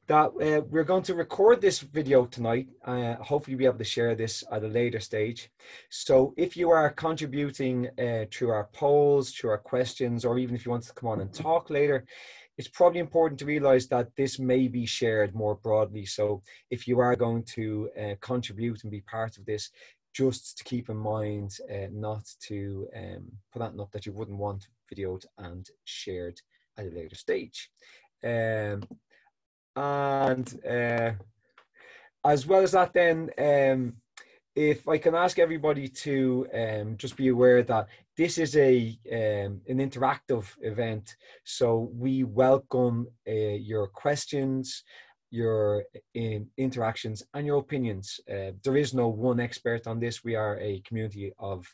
that we're going to record this video tonight. Hopefully be able to share this at a later stage. So if you are contributing through our polls, through our questions, or even if you want to come on and talk later, it's probably important to realize that this may be shared more broadly. So if you are going to contribute and be part of this, just to keep in mind not to put anything up that you wouldn't want videoed and shared at a later stage. And as well as that, then if I can ask everybody to just be aware that this is an interactive event, so we welcome your questions, your interactions, and your opinions. There is no one expert on this. We are a community of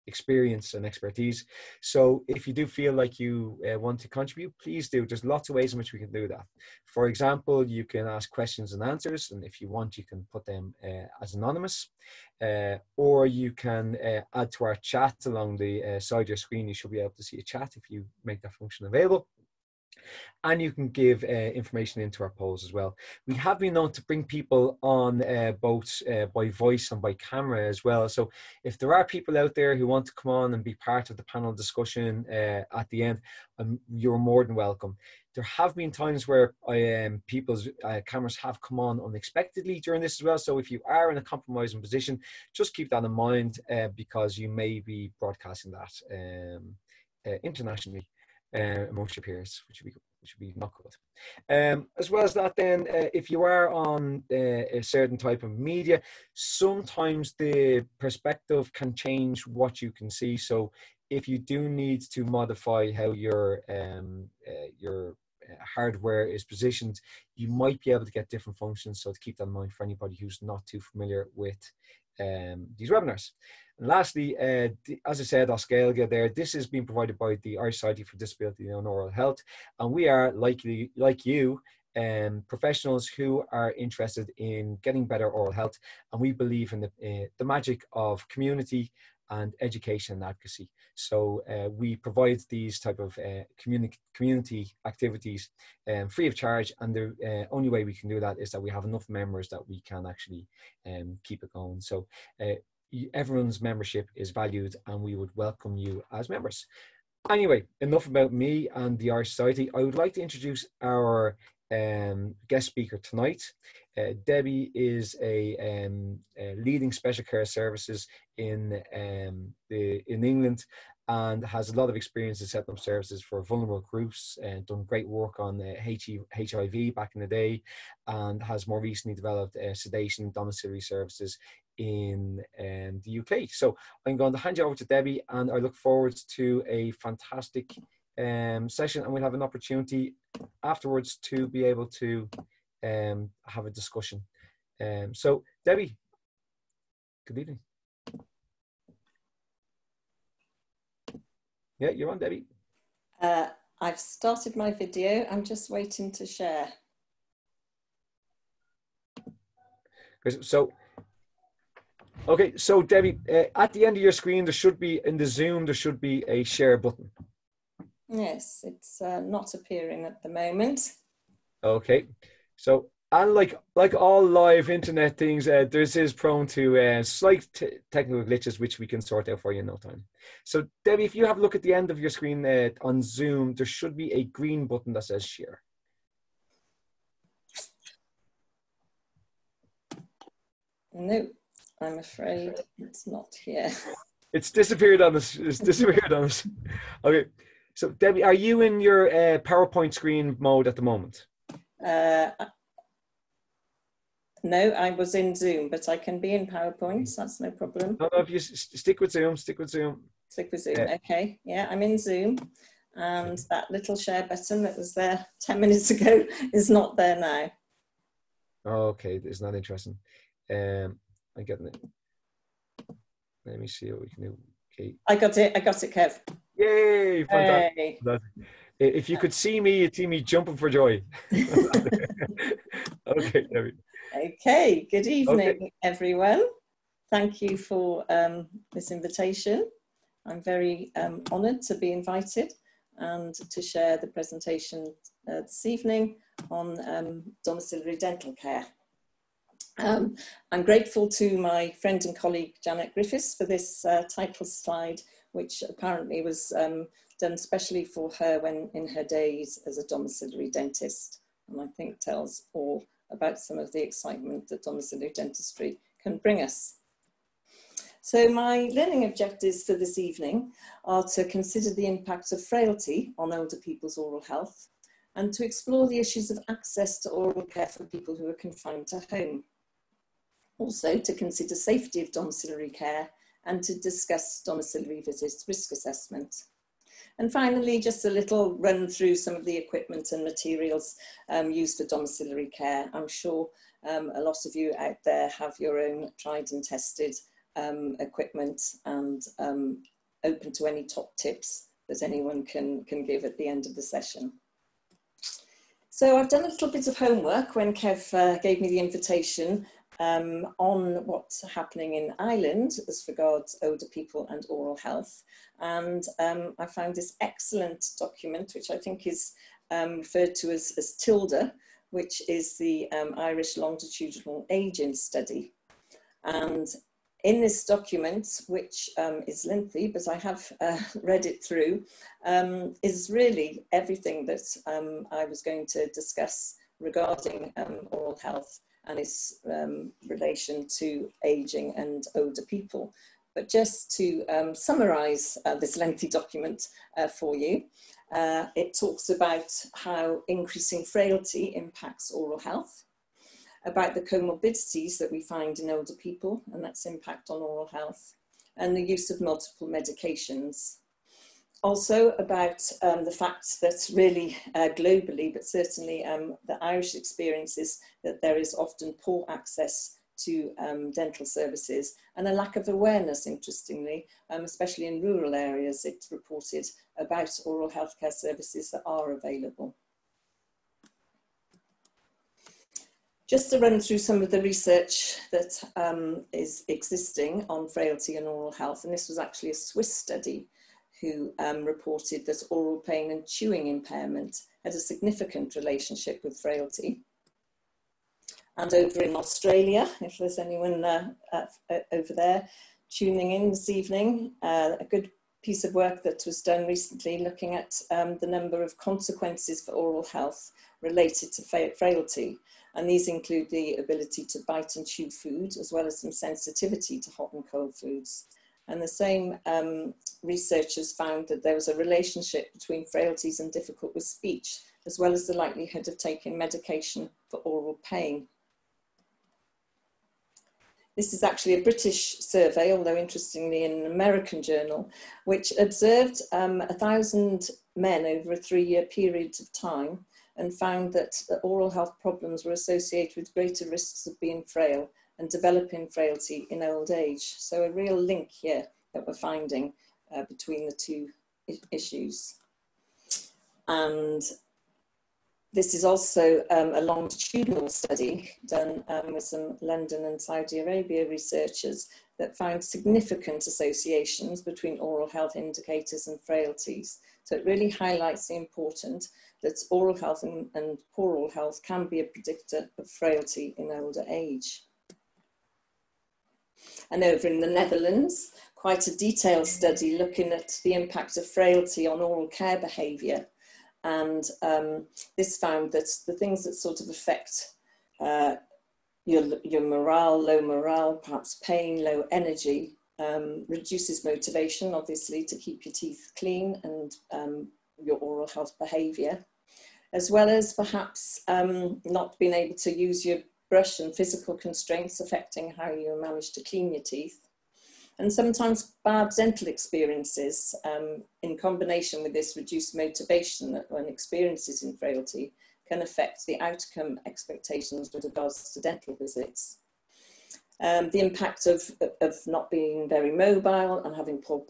experience and expertise. So if you do feel like you want to contribute, please do. There's lots of ways in which we can do that. For example, you can ask questions and answers, and if you want, you can put them as anonymous, or you can add to our chat along the side of your screen. You should be able to see a chat if you make that function available. And you can give information into our polls as well. We have been known to bring people on both by voice and by camera as well. So if there are people out there who want to come on and be part of the panel discussion at the end, you're more than welcome. There have been times where people's cameras have come on unexpectedly during this as well. So if you are in a compromising position, just keep that in mind because you may be broadcasting that internationally amongst your peers, which would be not good. As well as that, then, if you are on a certain type of media, sometimes the perspective can change what you can see. So if you do need to modify how your hardware is positioned, you might be able to get different functions. So to keep that in mind for anybody who's not too familiar with these webinars. And lastly, as I said, Oscailga there, this is being provided by the Irish Society for Disability and Oral Health. And we are, like you, professionals who are interested in getting better oral health. And we believe in the magic of community and education and advocacy. So we provide these type of community activities free of charge, and the only way we can do that is that we have enough members that we can actually keep it going. So everyone's membership is valued, and we would welcome you as members. Anyway, enough about me and the Irish Society. I would like to introduce our guest speaker tonight. Debbie is a leading special care services in England, and has a lot of experience in setting up services for vulnerable groups, and done great work on HIV back in the day, and has more recently developed sedation domiciliary services in the UK. So I'm going to hand you over to Debbie, and I look forward to a fantastic session, and we'll have an opportunity afterwards to be able to have a discussion. So Debbie, good evening. Yeah, you're on, Debbie. I've started my video. I'm just waiting to share. So, okay, so Debbie, at the end of your screen, there should be, in the Zoom, there should be a share button. Yes, it's not appearing at the moment. Okay, so, and like all live internet things, this is prone to slight technical glitches, which we can sort out for you in no time. So Debbie, if you have a look at the end of your screen on Zoom, there should be a green button that says share. No, I'm afraid it's not here. It's disappeared on us. It's disappeared on us. Okay, so Debbie, are you in your PowerPoint screen mode at the moment? No, I was in Zoom, but I can be in PowerPoint. That's no problem. No, if you stick with Zoom, stick with Zoom. Stick with Zoom, okay. Yeah, I'm in Zoom. And that little share button that was there 10 minutes ago is not there now. Okay, it's not interesting. I'm getting it. Let me see what we can do. Okay. I got it, Kev. Yay! Fantastic. Hey. If you could see me, you'd see me jumping for joy. Okay, Debbie. Okay, good evening, everyone. Thank you for this invitation. I'm very honoured to be invited, and to share the presentation this evening on domiciliary dental care. I'm grateful to my friend and colleague Janet Griffiths for this title slide, which apparently was done specially for her when in her days as a domiciliary dentist, and I think tells all about some of the excitement that domiciliary dentistry can bring us. So my learning objectives for this evening are to consider the impact of frailty on older people's oral health and to explore the issues of access to oral care for people who are confined to home. Also to consider safety of domiciliary care and to discuss domiciliary visits risk assessment. And finally, just a little run through some of the equipment and materials used for domiciliary care. I'm sure a lot of you out there have your own tried and tested equipment and open to any top tips that anyone can give at the end of the session. So I've done a little bit of homework when Kev gave me the invitation on what's happening in Ireland as regards older people and oral health. And I found this excellent document, which I think is referred to as TILDA, which is the Irish Longitudinal Ageing Study. And in this document, which is lengthy, but I have read it through, is really everything that I was going to discuss regarding oral health and its relation to ageing and older people. But just to summarise this lengthy document for you, it talks about how increasing frailty impacts oral health, about the comorbidities that we find in older people and that's impact on oral health, and the use of multiple medications. Also about the fact that really globally, but certainly the Irish experience is that there is often poor access to dental services and a lack of awareness, interestingly, especially in rural areas. It's reported about oral healthcare services that are available. Just to run through some of the research that is existing on frailty and oral health, and this was actually a Swiss study who reported that oral pain and chewing impairment had a significant relationship with frailty. And over in Australia, if there's anyone over there tuning in this evening, a good piece of work that was done recently looking at the number of consequences for oral health related to frailty. And these include the ability to bite and chew food, as well as some sensitivity to hot and cold foods. And the same researchers found that there was a relationship between frailties and difficult with speech, as well as the likelihood of taking medication for oral pain. This is actually a British survey, although interestingly in an American journal, which observed 1,000 men over a 3-year period of time and found that oral health problems were associated with greater risks of being frail and developing frailty in old age. So a real link here that we're finding between the two issues. And this is also a longitudinal study done with some London and Saudi Arabia researchers that found significant associations between oral health indicators and frailties. So it really highlights the importance that oral health and poor oral health can be a predictor of frailty in older age. And over in the Netherlands, quite a detailed study looking at the impact of frailty on oral care behaviour. And this found that the things that sort of affect your morale, low morale, perhaps pain, low energy, reduces motivation, obviously, to keep your teeth clean and your oral health behaviour, as well as perhaps not being able to use your brush and physical constraints affecting how you manage to clean your teeth. And sometimes bad dental experiences in combination with this reduced motivation that one experiences in frailty can affect the outcome expectations with regards to dental visits. The impact of not being very mobile and having poor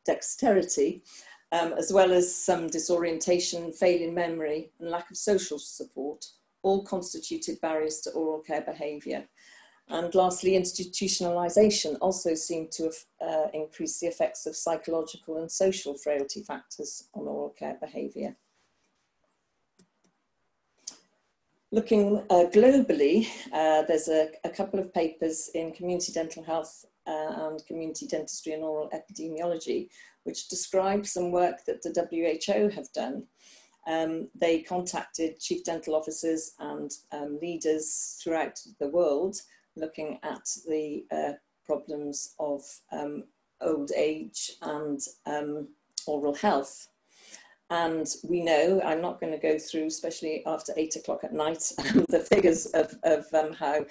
dexterity, as well as some disorientation, failing memory and lack of social support, all constituted barriers to oral care behaviour. And lastly, institutionalisation also seemed to have increased the effects of psychological and social frailty factors on oral care behaviour. Looking globally, there's a couple of papers in Community Dental Health and Community Dentistry and Oral Epidemiology, which describe some work that the WHO have done. They contacted chief dental officers and leaders throughout the world, looking at the problems of old age and oral health. And we know, I'm not going to go through, especially after 8 o'clock at night, the figures of how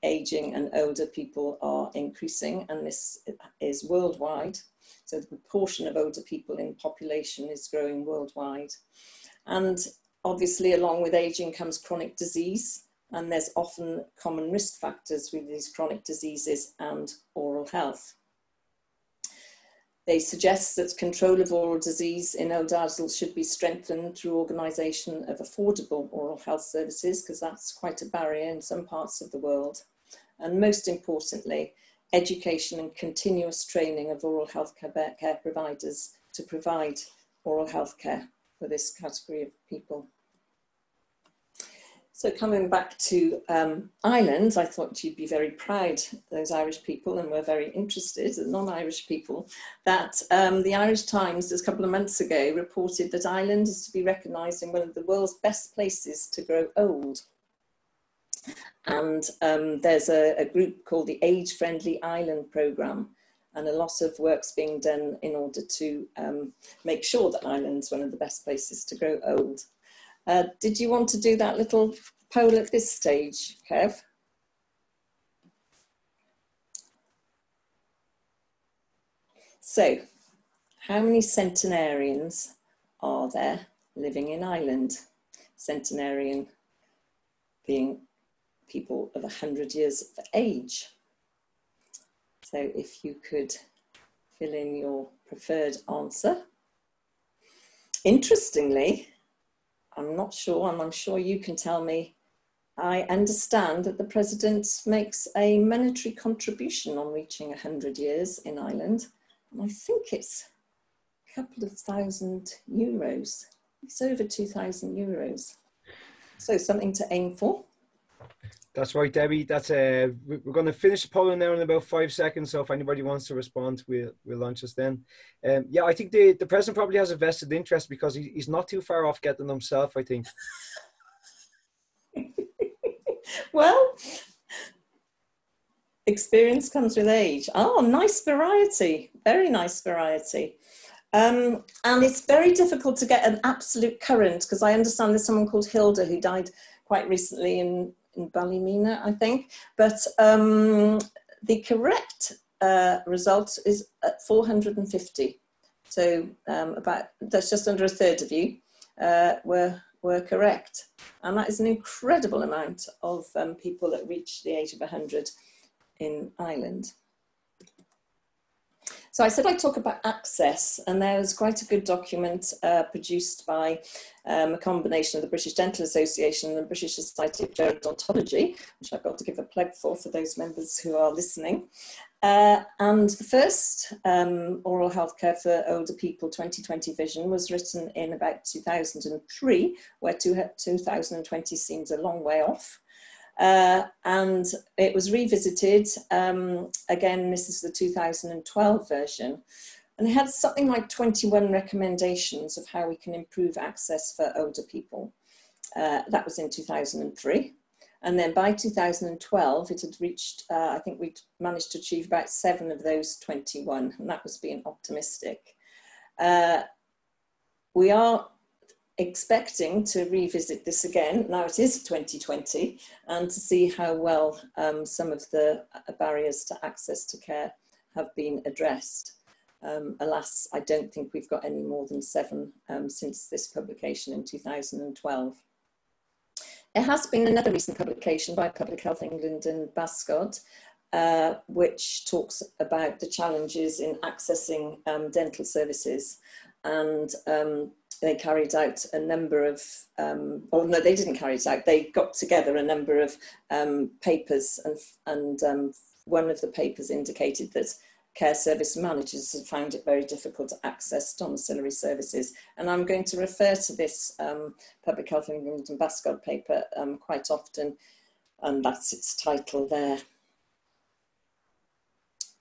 aging and older people are increasing, and this is worldwide. So the proportion of older people in population is growing worldwide. And obviously along with aging comes chronic disease, and there's often common risk factors with these chronic diseases and oral health. They suggest that control of oral disease in older adults should be strengthened through organisation of affordable oral health services, because that's quite a barrier in some parts of the world. And most importantly, education and continuous training of oral health care providers to provide oral health care for this category of people. So coming back to Ireland, I thought you'd be very proud, those Irish people, and we're very interested, the non-Irish people, that the Irish Times, just a couple of months ago, reported that Ireland is to be recognised in one of the world's best places to grow old. And there's a group called the Age Friendly Ireland Programme, and a lot of work's being done in order to make sure that Ireland's one of the best places to grow old. Did you want to do that little poll at this stage, Kev? So, how many centenarians are there living in Ireland? Centenarian being people of 100 years of age. So if you could fill in your preferred answer. Interestingly, I'm not sure, and I'm sure you can tell me, I understand that the President makes a monetary contribution on reaching 100 years in Ireland, and I think it's a couple of €1,000. It's over €2,000. So something to aim for. That's right, Debbie. That's we're going to finish the polling now in about 5 seconds. So if anybody wants to respond, we'll launch us then. Yeah, I think the president probably has a vested interest because he's not too far off getting them himself, I think. Well, experience comes with age. Oh, nice variety. Very nice variety. And it's very difficult to get an absolute current, because I understand there's someone called Hilda who died quite recently in Ballymena, I think. But the correct result is at 450. So that's just under a third of you were correct. And that is an incredible amount of people that reach the age of 100 in Ireland. So I said I'd talk about access, and there was quite a good document produced by a combination of the British Dental Association and the British Society of Gerodontology, which I've got to give a plug for those members who are listening. And the first Oral Healthcare for Older People 2020 vision was written in about 2003, where 2020 seems a long way off. And it was revisited, again, this is the 2012 version, and it had something like 21 recommendations of how we can improve access for older people. That was in 2003. And then by 2012, it had reached, I think we'd managed to achieve about 7 of those 21, and that was being optimistic. We are expecting to revisit this again, now it is 2020, and to see how well some of the barriers to access to care have been addressed. Alas, I don't think we've got any more than 7 since this publication in 2012. There has been another recent publication by Public Health England and Bascod, which talks about the challenges in accessing dental services. and they carried out a number of, or no, they didn't carry it out. They got together a number of papers, and one of the papers indicated that care service managers had found it very difficult to access domiciliary services. And I'm going to refer to this Public Health England and Bascott paper quite often, and that's its title there.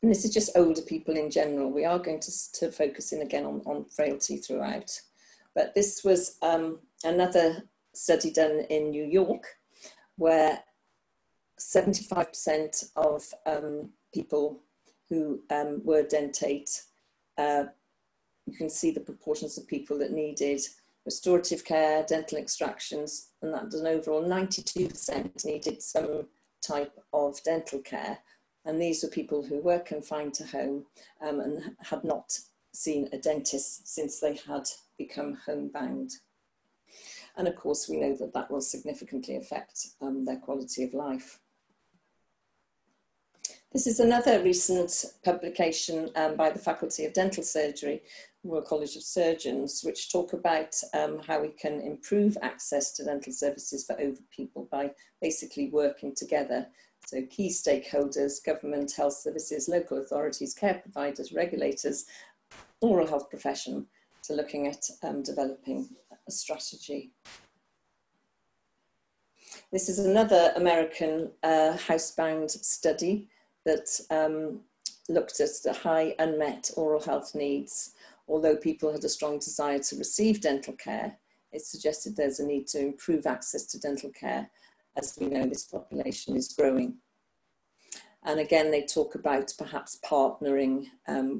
And this is just older people in general. We are going to focus in again on frailty throughout. But this was another study done in New York, where 75% of people who were dentate, you can see the proportions of people that needed restorative care, dental extractions, and that was an overall 92% needed some type of dental care. And these were people who were confined to home and had not seen a dentist since they had become homebound. And of course, we know that that will significantly affect their quality of life. This is another recent publication by the Faculty of Dental Surgery, Royal College of Surgeons, which talk about how we can improve access to dental services for older people by basically working together. So key stakeholders, government, health services, local authorities, care providers, regulators, oral health profession, to looking at developing a strategy. This is another American housebound study that looked at the high unmet oral health needs. Although people had a strong desire to receive dental care, it suggested there's a need to improve access to dental care. As we know, this population is growing. And again, they talk about perhaps partnering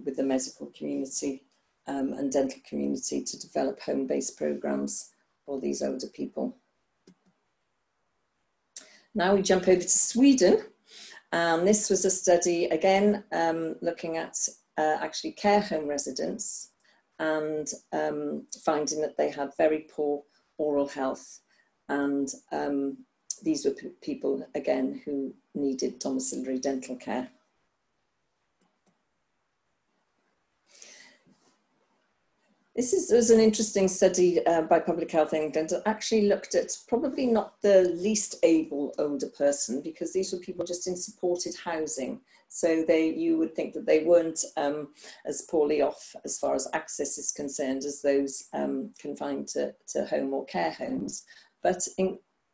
with the medical community and dental community to develop home-based programs for these older people. Now we jump over to Sweden. This was a study, again, looking at actually care home residents and finding that they had very poor oral health, and these were people, again, who needed domiciliary dental care. This was an interesting study by Public Health England that actually looked at probably not the least able older person, because these were people just in supported housing. So you would think that they weren't as poorly off as far as access is concerned as those confined to home or care homes. But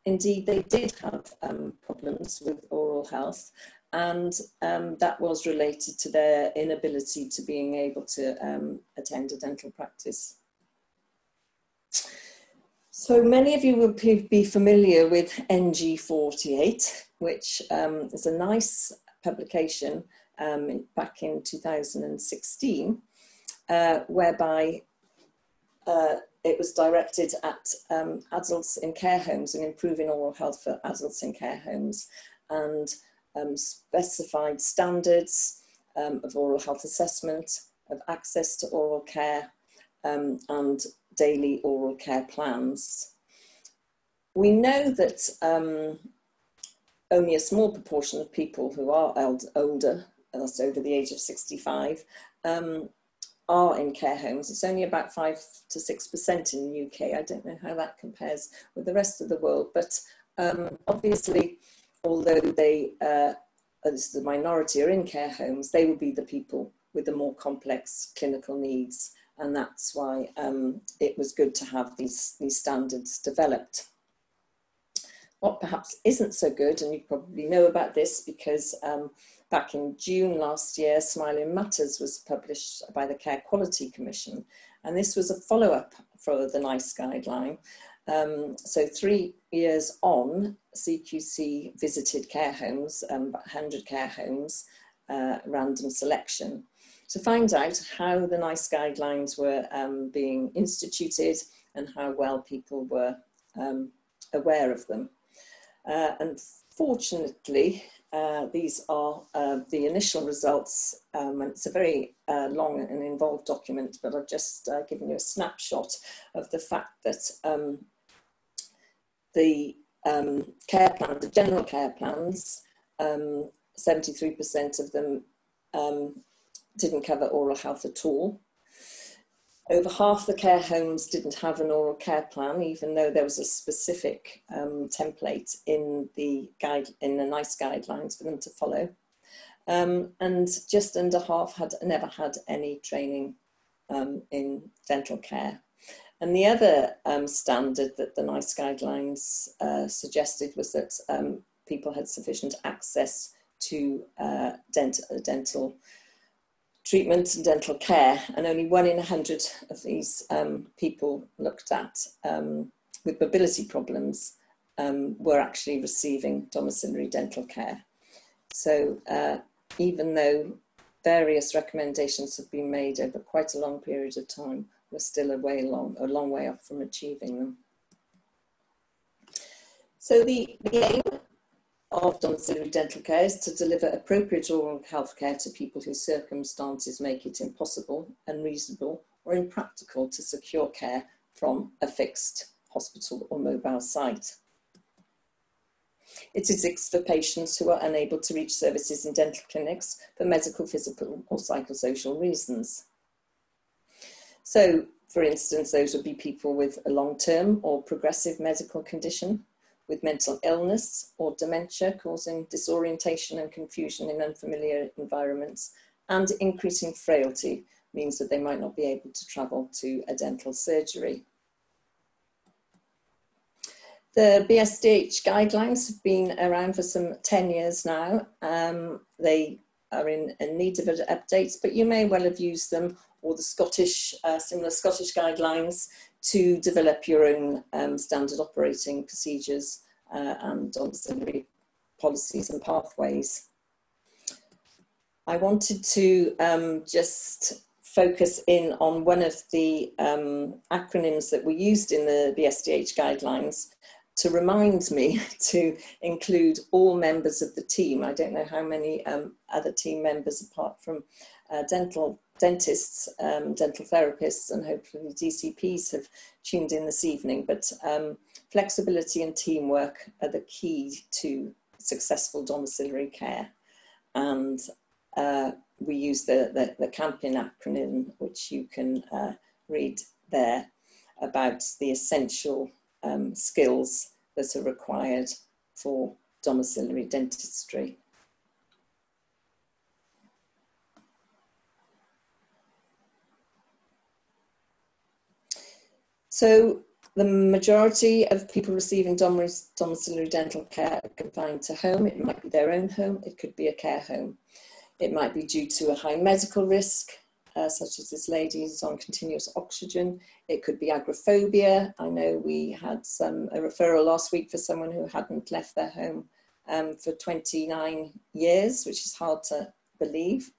indeed, they did have problems with oral health, and that was related to their inability to being able to attend a dental practice. So many of you will be familiar with NG48, which is a nice publication back in 2016, whereby it was directed at adults in care homes and improving oral health for adults in care homes, and specified standards of oral health assessment, of access to oral care, and daily oral care plans. We know that only a small proportion of people who are older, that's over the age of 65, are in care homes. It's only about 5 to 6% in the UK. I don't know how that compares with the rest of the world, but obviously, although they, as the minority, are in care homes, they will be the people with the more complex clinical needs, and that's why it was good to have these standards developed. What perhaps isn't so good, and you probably know about this because back in June last year, Smiling Matters was published by the Care Quality Commission, and this was a follow-up for the NICE guideline. So 3 years on, CQC visited care homes, 100 care homes, random selection, to find out how the NICE guidelines were being instituted and how well people were aware of them. Unfortunately, these are the initial results, and it's a very long and involved document, but I've just given you a snapshot of the fact that the care plan, the general care plans, 73% of them didn't cover oral health at all. Over half the care homes didn't have an oral care plan, even though there was a specific template in the NICE guidelines for them to follow. And just under half had never had any training in dental care. And the other standard that the NICE guidelines suggested was that people had sufficient access to dental treatment and dental care, and only 1 in 100 of these people looked at with mobility problems were actually receiving domiciliary dental care. So even though various recommendations have been made over quite a long period of time, we're still a long way off from achieving them. So the aim of domiciliary dental care is to deliver appropriate oral health care to people whose circumstances make it impossible, unreasonable, or impractical to secure care from a fixed hospital or mobile site. It is for patients who are unable to reach services in dental clinics for medical, physical, or psychosocial reasons. So, for instance, those would be people with a long-term or progressive medical condition, with mental illness or dementia causing disorientation and confusion in unfamiliar environments, and increasing frailty means that they might not be able to travel to a dental surgery. The BSDH guidelines have been around for some 10 years now. They are in need of updates, but you may well have used them, or the Scottish, similar Scottish guidelines, to develop your own standard operating procedures and domiciliary policies and pathways. I wanted to just focus in on one of the acronyms that were used in the BSDH guidelines to remind me to include all members of the team. I don't know how many other team members, apart from dentists, dental therapists, and hopefully DCPs have tuned in this evening, but flexibility and teamwork are the key to successful domiciliary care. And we use the CAMPIN acronym, which you can read there, about the essential skills that are required for domiciliary dentistry. So the majority of people receiving domiciliary dental care are confined to home. It might be their own home, it could be a care home. It might be due to a high medical risk, such as this lady is on continuous oxygen. It could be agoraphobia. I know we had a referral last week for someone who hadn't left their home for 29 years, which is hard to believe.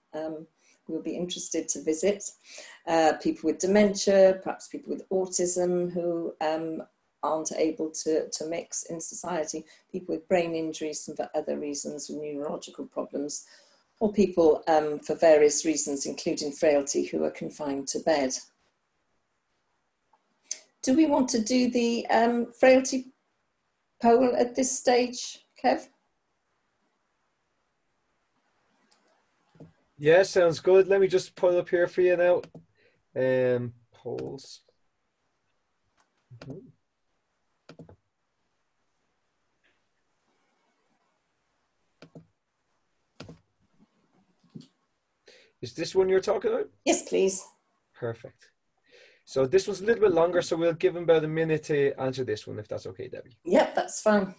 We'll be interested to visit. People with dementia, perhaps people with autism who aren't able to mix in society, people with brain injuries and for other reasons, with neurological problems, or people for various reasons, including frailty, who are confined to bed. Do we want to do the frailty poll at this stage, Kev? Yeah, sounds good. Let me just pull up here for you now. Polls. Is this one you're talking about? Yes, please. Perfect. So this was a little bit longer, so we'll give them about a minute to answer this one, if that's okay, Debbie. Yep, that's fine.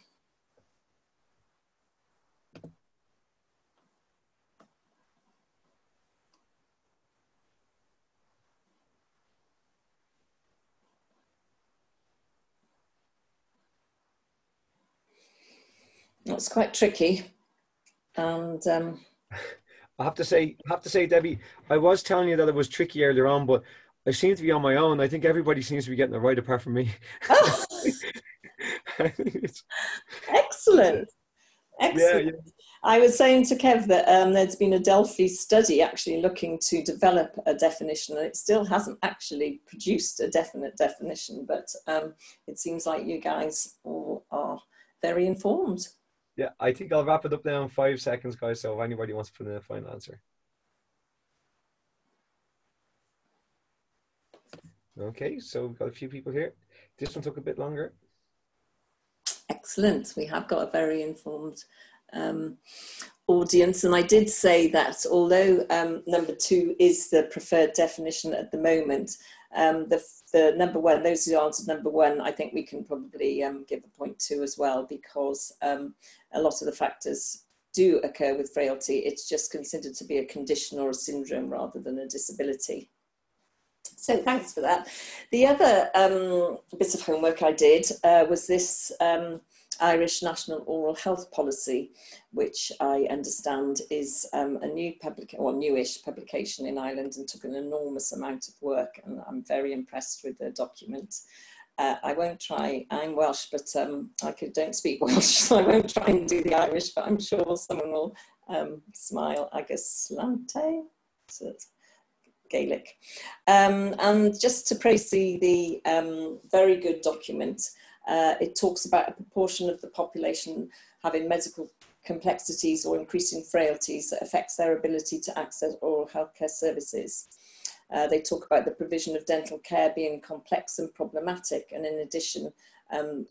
That's quite tricky, and I have to say, Debbie, I was telling you that it was tricky earlier on, but I seem to be on my own. I think everybody seems to be getting it right apart from me. oh. Excellent. Excellent. Yeah. I was saying to Kev that there's been a Delphi study actually looking to develop a definition, and it still hasn't actually produced a definite definition, but it seems like you guys all are very informed. Yeah, I think I'll wrap it up now in 5 seconds, guys, so if anybody wants to put in a final answer. Okay, so we've got a few people here. This one took a bit longer. Excellent. We have got a very informed audience, and I did say that although number 2 is the preferred definition at the moment, the number 1, those who answered number 1, I think we can probably give a point to as well, because a lot of the factors do occur with frailty. It's just considered to be a condition or a syndrome rather than a disability. So thanks for that. The other bit of homework I did was this Irish National Oral Health Policy, which I understand is a new newish publication in Ireland, and took an enormous amount of work, and I'm very impressed with the document. I won't try, I'm Welsh, but don't speak Welsh, so I won't try and do the Irish, but I'm sure someone will smile. I guess Slante? So Gaelic. And just to praise the very good document, it talks about a proportion of the population having medical complexities or increasing frailties that affects their ability to access oral healthcare services. They talk about the provision of dental care being complex and problematic, and in addition,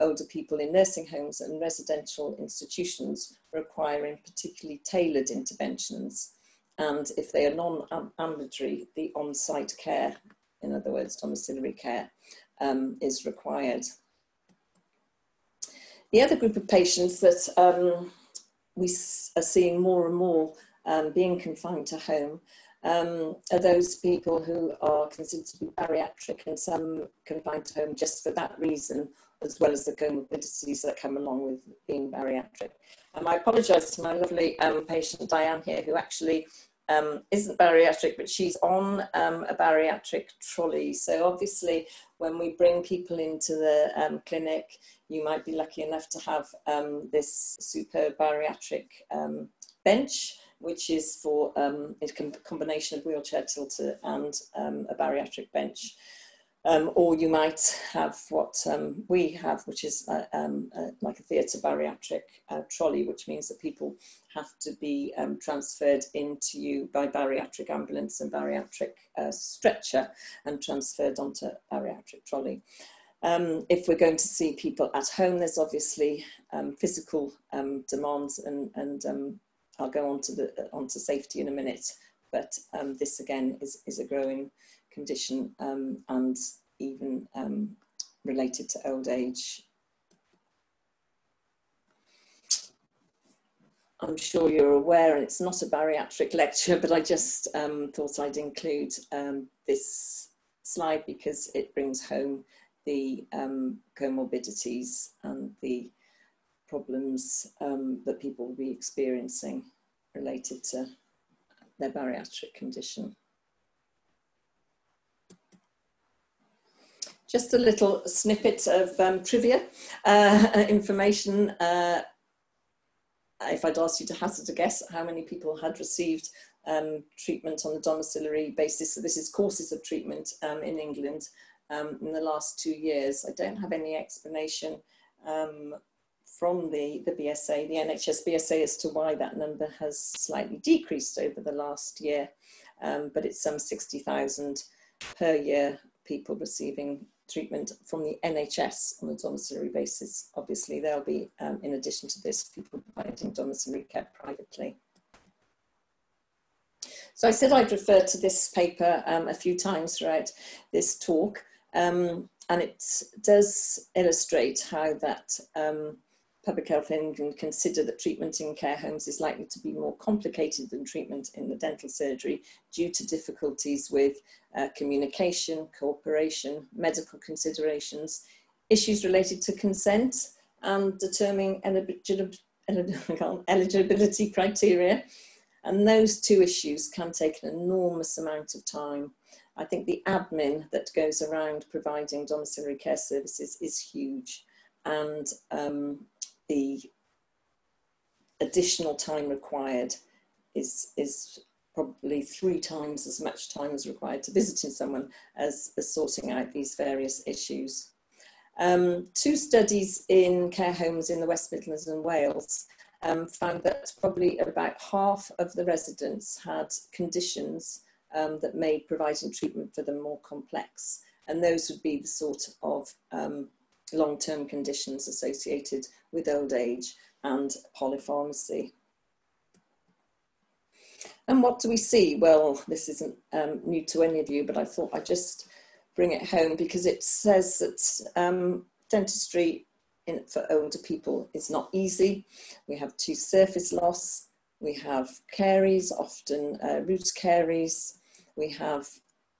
older people in nursing homes and residential institutions requiring particularly tailored interventions. And if they are non-ambulatory, the on-site care, in other words, domiciliary care, is required. The other group of patients that we are seeing more and more being confined to home are those people who are considered to be bariatric, and some confined to home just for that reason, as well as the comorbidities that come along with being bariatric. I apologise to my lovely patient Diane here, who actually isn't bariatric, but she's on a bariatric trolley. So obviously, when we bring people into the clinic, you might be lucky enough to have this superb bariatric bench, which is for a combination of wheelchair tilter and a bariatric bench. Or you might have what we have, which is like a theatre bariatric trolley, which means that people have to be transferred into you by bariatric ambulance and bariatric stretcher and transferred onto bariatric trolley. If we're going to see people at home, there's obviously physical demands, and I'll go on to safety in a minute, but this again is a growing condition and even related to old age. I'm sure you're aware, and it's not a bariatric lecture, but I just thought I'd include this slide because it brings home the comorbidities and the problems that people will be experiencing related to their bariatric condition. Just a little snippet of trivia information. If I'd asked you to hazard a guess how many people had received treatment on a domiciliary basis, so this is courses of treatment in England in the last 2 years. I don't have any explanation from the BSA, the NHS BSA, as to why that number has slightly decreased over the last year, but it's some 60,000 per year people receiving treatment from the NHS on a domiciliary basis. Obviously, there'll be, in addition to this, people providing domiciliary care privately. So I said I'd refer to this paper a few times throughout this talk, and it does illustrate how that Public Health England consider that treatment in care homes is likely to be more complicated than treatment in the dental surgery due to difficulties with communication, cooperation, medical considerations, issues related to consent, and determining eligibility criteria. And those two issues can take an enormous amount of time. I think the admin that goes around providing domiciliary care services is huge, and the additional time required is probably 3 times as much time as required to visiting someone as sorting out these various issues. 2 studies in care homes in the West Midlands and Wales found that probably about half of the residents had conditions that made providing treatment for them more complex. And those would be the sort of long-term conditions associated with old age and polypharmacy. And what do we see? Well, this isn't new to any of you, but I thought I'd just bring it home because it says that dentistry for older people is not easy. We have tooth surface loss, we have caries, often root caries, we have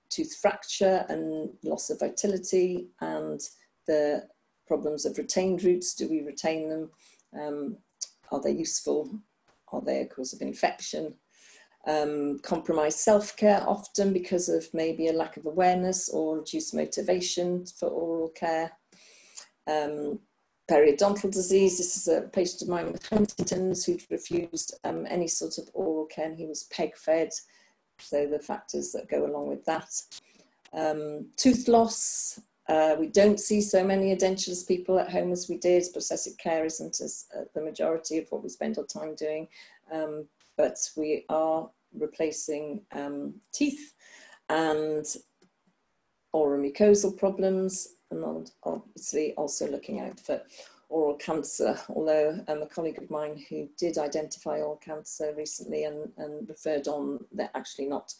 tooth fracture and loss of vitality, and the problems of retained roots. Do we retain them? Are they useful? Are they a cause of infection? Compromised self-care, often because of maybe a lack of awareness or reduced motivation for oral care. Periodontal disease. This is a patient of mine with Huntington's who'd refused any sort of oral care, and he was peg-fed, so the factors that go along with that. Tooth loss. We don't see so many edentulous people at home as we did. Prosthetic care isn't as the majority of what we spend our time doing, but we are replacing teeth and oral mucosal problems, and obviously also looking out for oral cancer, although a colleague of mine who did identify oral cancer recently and referred on, they're actually not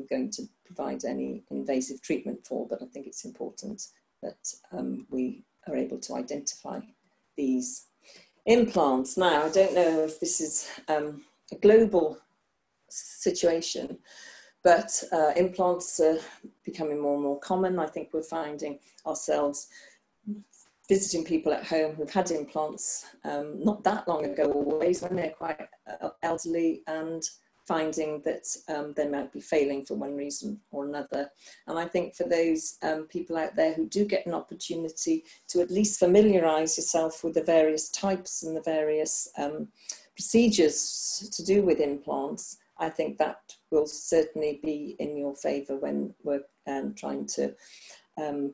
going to provide any invasive treatment for, but I think it's important that we are able to identify these implants. Now, I don't know if this is a global situation, but implants are becoming more and more common. I think we're finding ourselves visiting people at home who've had implants not that long ago always, when they're quite elderly, and finding that they might be failing for one reason or another. And I think for those people out there who do get an opportunity to at least familiarise yourself with the various types and the various procedures to do with implants, I think that will certainly be in your favour when we're trying to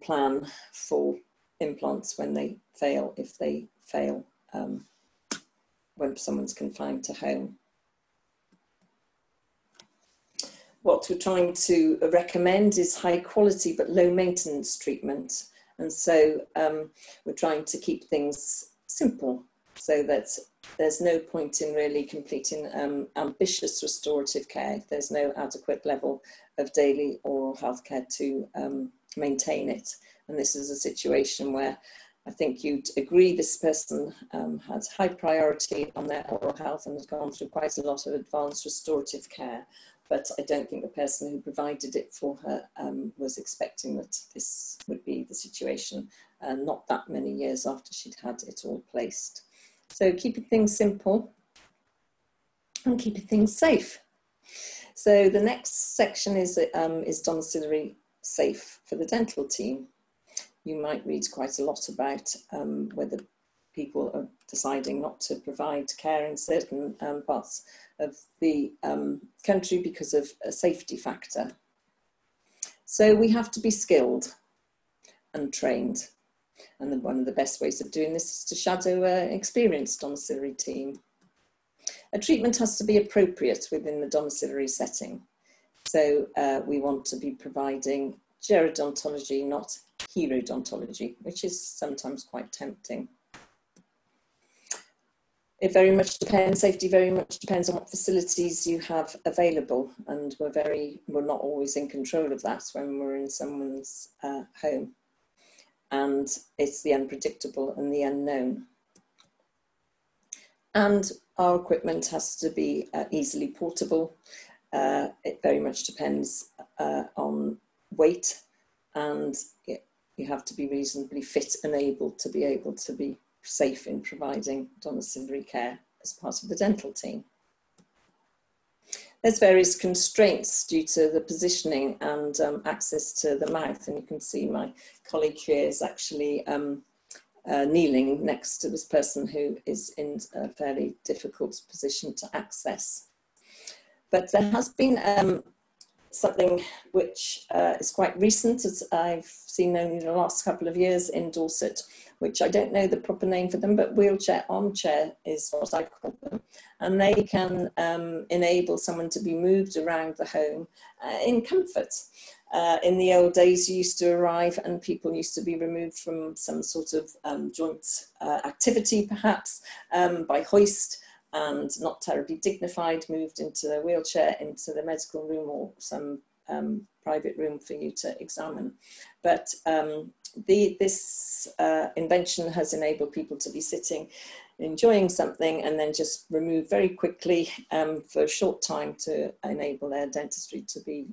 plan for implants when they fail, if they fail, when someone's confined to home. What we're trying to recommend is high quality but low maintenance treatment. And so we're trying to keep things simple so that there's no point in really completing ambitious restorative care if there's no adequate level of daily oral health care to maintain it. And this is a situation where I think you'd agree this person had high priority on their oral health and has gone through quite a lot of advanced restorative care. But I don't think the person who provided it for her was expecting that this would be the situation, not that many years after she'd had it all placed. So keeping things simple and keeping things safe. So the next section is domiciliary safe for the dental team. You might read quite a lot about whether people are deciding not to provide care in certain parts of the country because of a safety factor. So we have to be skilled and trained. And then one of the best ways of doing this is to shadow an experienced domiciliary team. A treatment has to be appropriate within the domiciliary setting. So we want to be providing gerodontology, not herodontology, which is sometimes quite tempting. It very much depends, safety very much depends on what facilities you have available, and we're not always in control of that when we're in someone's home. And it's the unpredictable and the unknown. And our equipment has to be easily portable. It very much depends on weight, and you have to be reasonably fit and able to be safe in providing domiciliary care as part of the dental team. There's various constraints due to the positioning and access to the mouth, and you can see my colleague here is actually kneeling next to this person who is in a fairly difficult position to access. But there has been something which is quite recent, as I've seen only in the last couple of years in Dorset, which I don't know the proper name for them, but wheelchair armchair is what I call them. And they can enable someone to be moved around the home in comfort. In the old days, you used to arrive and people used to be removed from some sort of joint activity, perhaps, by hoist, and not terribly dignified, moved into a wheelchair, into the medical room or some private room for you to examine. But this invention has enabled people to be sitting, enjoying something, and then just remove very quickly for a short time to enable their dentistry to be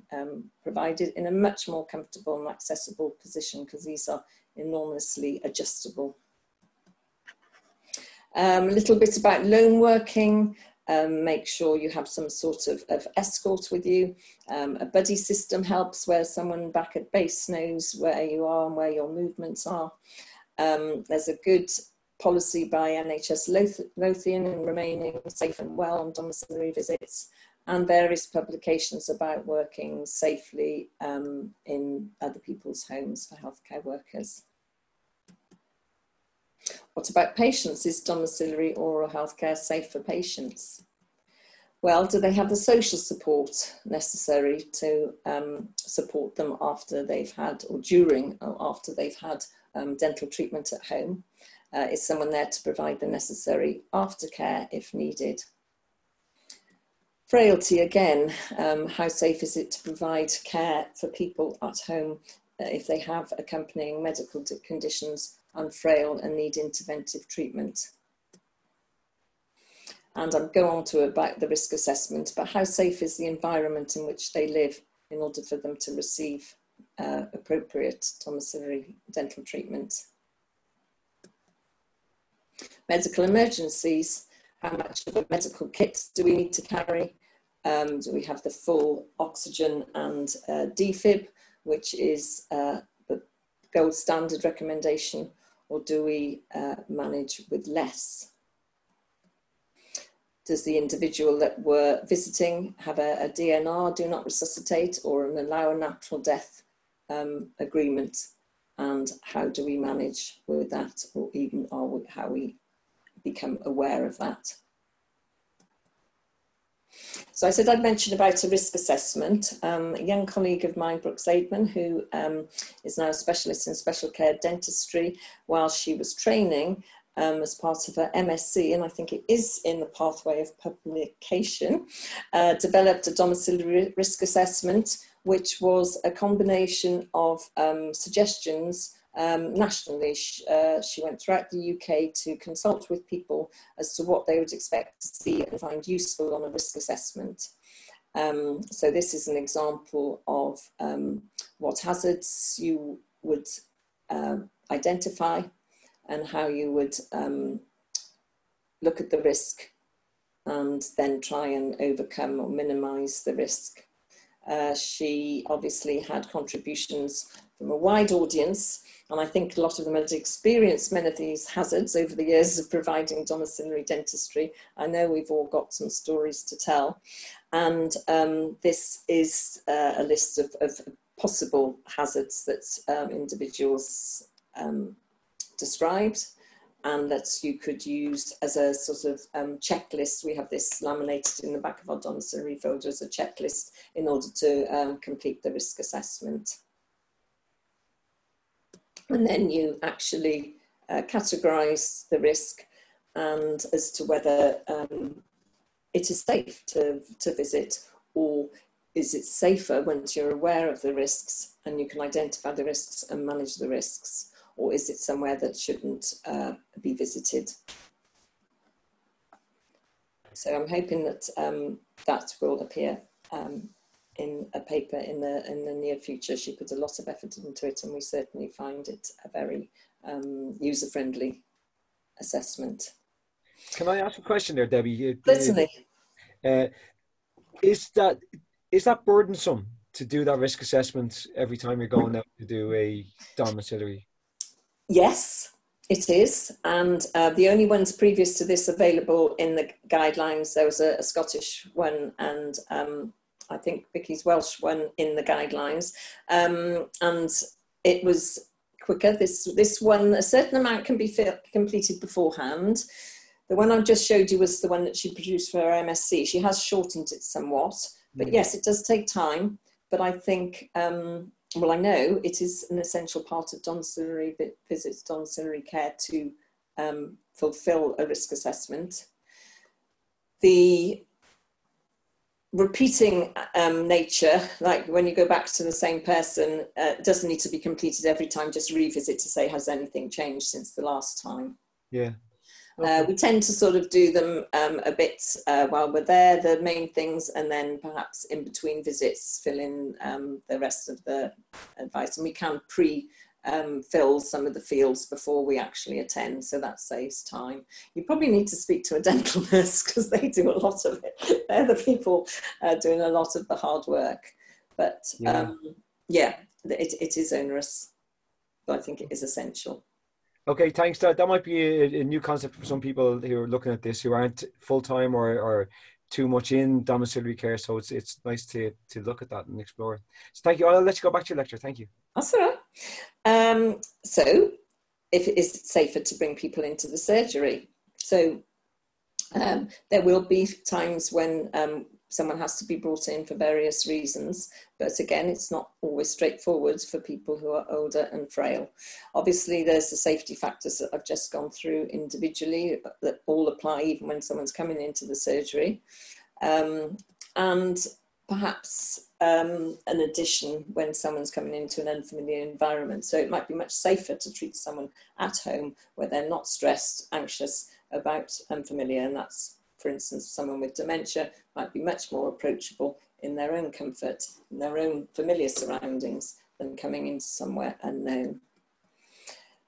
provided in a much more comfortable and accessible position, because these are enormously adjustable. A little bit about loan working. Make sure you have some sort of escort with you. A buddy system helps, where someone back at base knows where you are and where your movements are. There's a good policy by NHS Lothian in remaining safe and well on domiciliary visits, and various publications about working safely in other people's homes for healthcare workers. What about patients? Is domiciliary oral healthcare safe for patients? Well, do they have the social support necessary to support them after they've had, or during or after they've had dental treatment at home? Is someone there to provide the necessary aftercare if needed? Frailty again, how safe is it to provide care for people at home if they have accompanying medical conditions and frail and need interventive treatment? And I'll go on to about the risk assessment, but how safe is the environment in which they live in order for them to receive appropriate domiciliary dental treatment? Medical emergencies, how much of a medical kit do we need to carry? Do we have the full oxygen and defib, which is the gold standard recommendation, or do we manage with less? Does the individual that we're visiting have a DNR, do not resuscitate, or an allow a natural death agreement? And how do we manage with that, or even how we become aware of that? So I said I'd mention about a risk assessment. A young colleague of mine, Brooks Aidman, who is now a specialist in special care dentistry, while she was training as part of her MSc, and I think it is in the pathway of publication, developed a domiciliary risk assessment, which was a combination of suggestions nationally. She went throughout the UK to consult with people as to what they would expect to see and find useful on a risk assessment. So this is an example of what hazards you would identify and how you would look at the risk and then try and overcome or minimise the risk. She obviously had contributions from a wide audience, and I think a lot of them had experienced many of these hazards over the years of providing domiciliary dentistry. I know we've all got some stories to tell, and this is a list of possible hazards that individuals described, and that you could use as a sort of checklist. We have this laminated in the back of our domiciliary folder as a checklist in order to complete the risk assessment. And then you actually categorise the risk and as to whether it is safe to visit, or is it safer once you're aware of the risks and you can identify the risks and manage the risks, or is it somewhere that shouldn't be visited? So I'm hoping that that will appear in a paper in the near future. She put a lot of effort into it, and we certainly find it a very user-friendly assessment. Can I ask a question there, Debbie? Certainly. Is that burdensome to do that risk assessment every time you're going out to do a domiciliary? Yes, it is. And the only ones previous to this available in the guidelines, there was a Scottish one and I think Vicky's Welsh one in the guidelines, and it was quicker. This one, a certain amount can be completed beforehand. The one I just showed you was the one that she produced for her MSc. She has shortened it somewhat, but yes, it does take time. But I think, well, I know it is an essential part of domiciliary visits, domiciliary care to fulfill a risk assessment. The repeating nature, like when you go back to the same person, doesn't need to be completed every time, just revisit to say, has anything changed since the last time? Yeah. Okay. We tend to sort of do them a bit while we're there, the main things, and then perhaps in between visits fill in the rest of the advice. And we can fill some of the fields before we actually attend, so that saves time. You probably need to speak to a dental nurse because they do a lot of it. They're the people doing a lot of the hard work. But yeah, it is onerous, but I think it is essential. Okay, thanks. That might be a new concept for some people who are looking at this, who aren't full-time or too much in domiciliary care. So it's nice to look at that and explore. So thank you. I'll let you go back to your lecture. Thank you. That's all right. So if it is safer to bring people into the surgery. So there will be times when someone has to be brought in for various reasons, but again, it's not always straightforward for people who are older and frail. Obviously, there's the safety factors that I've just gone through individually that all apply even when someone's coming into the surgery. And perhaps an addition when someone's coming into an unfamiliar environment. So it might be much safer to treat someone at home where they're not stressed, anxious about unfamiliar, and that's, for instance, someone with dementia might be much more approachable in their own comfort, in their own familiar surroundings, than coming into somewhere unknown.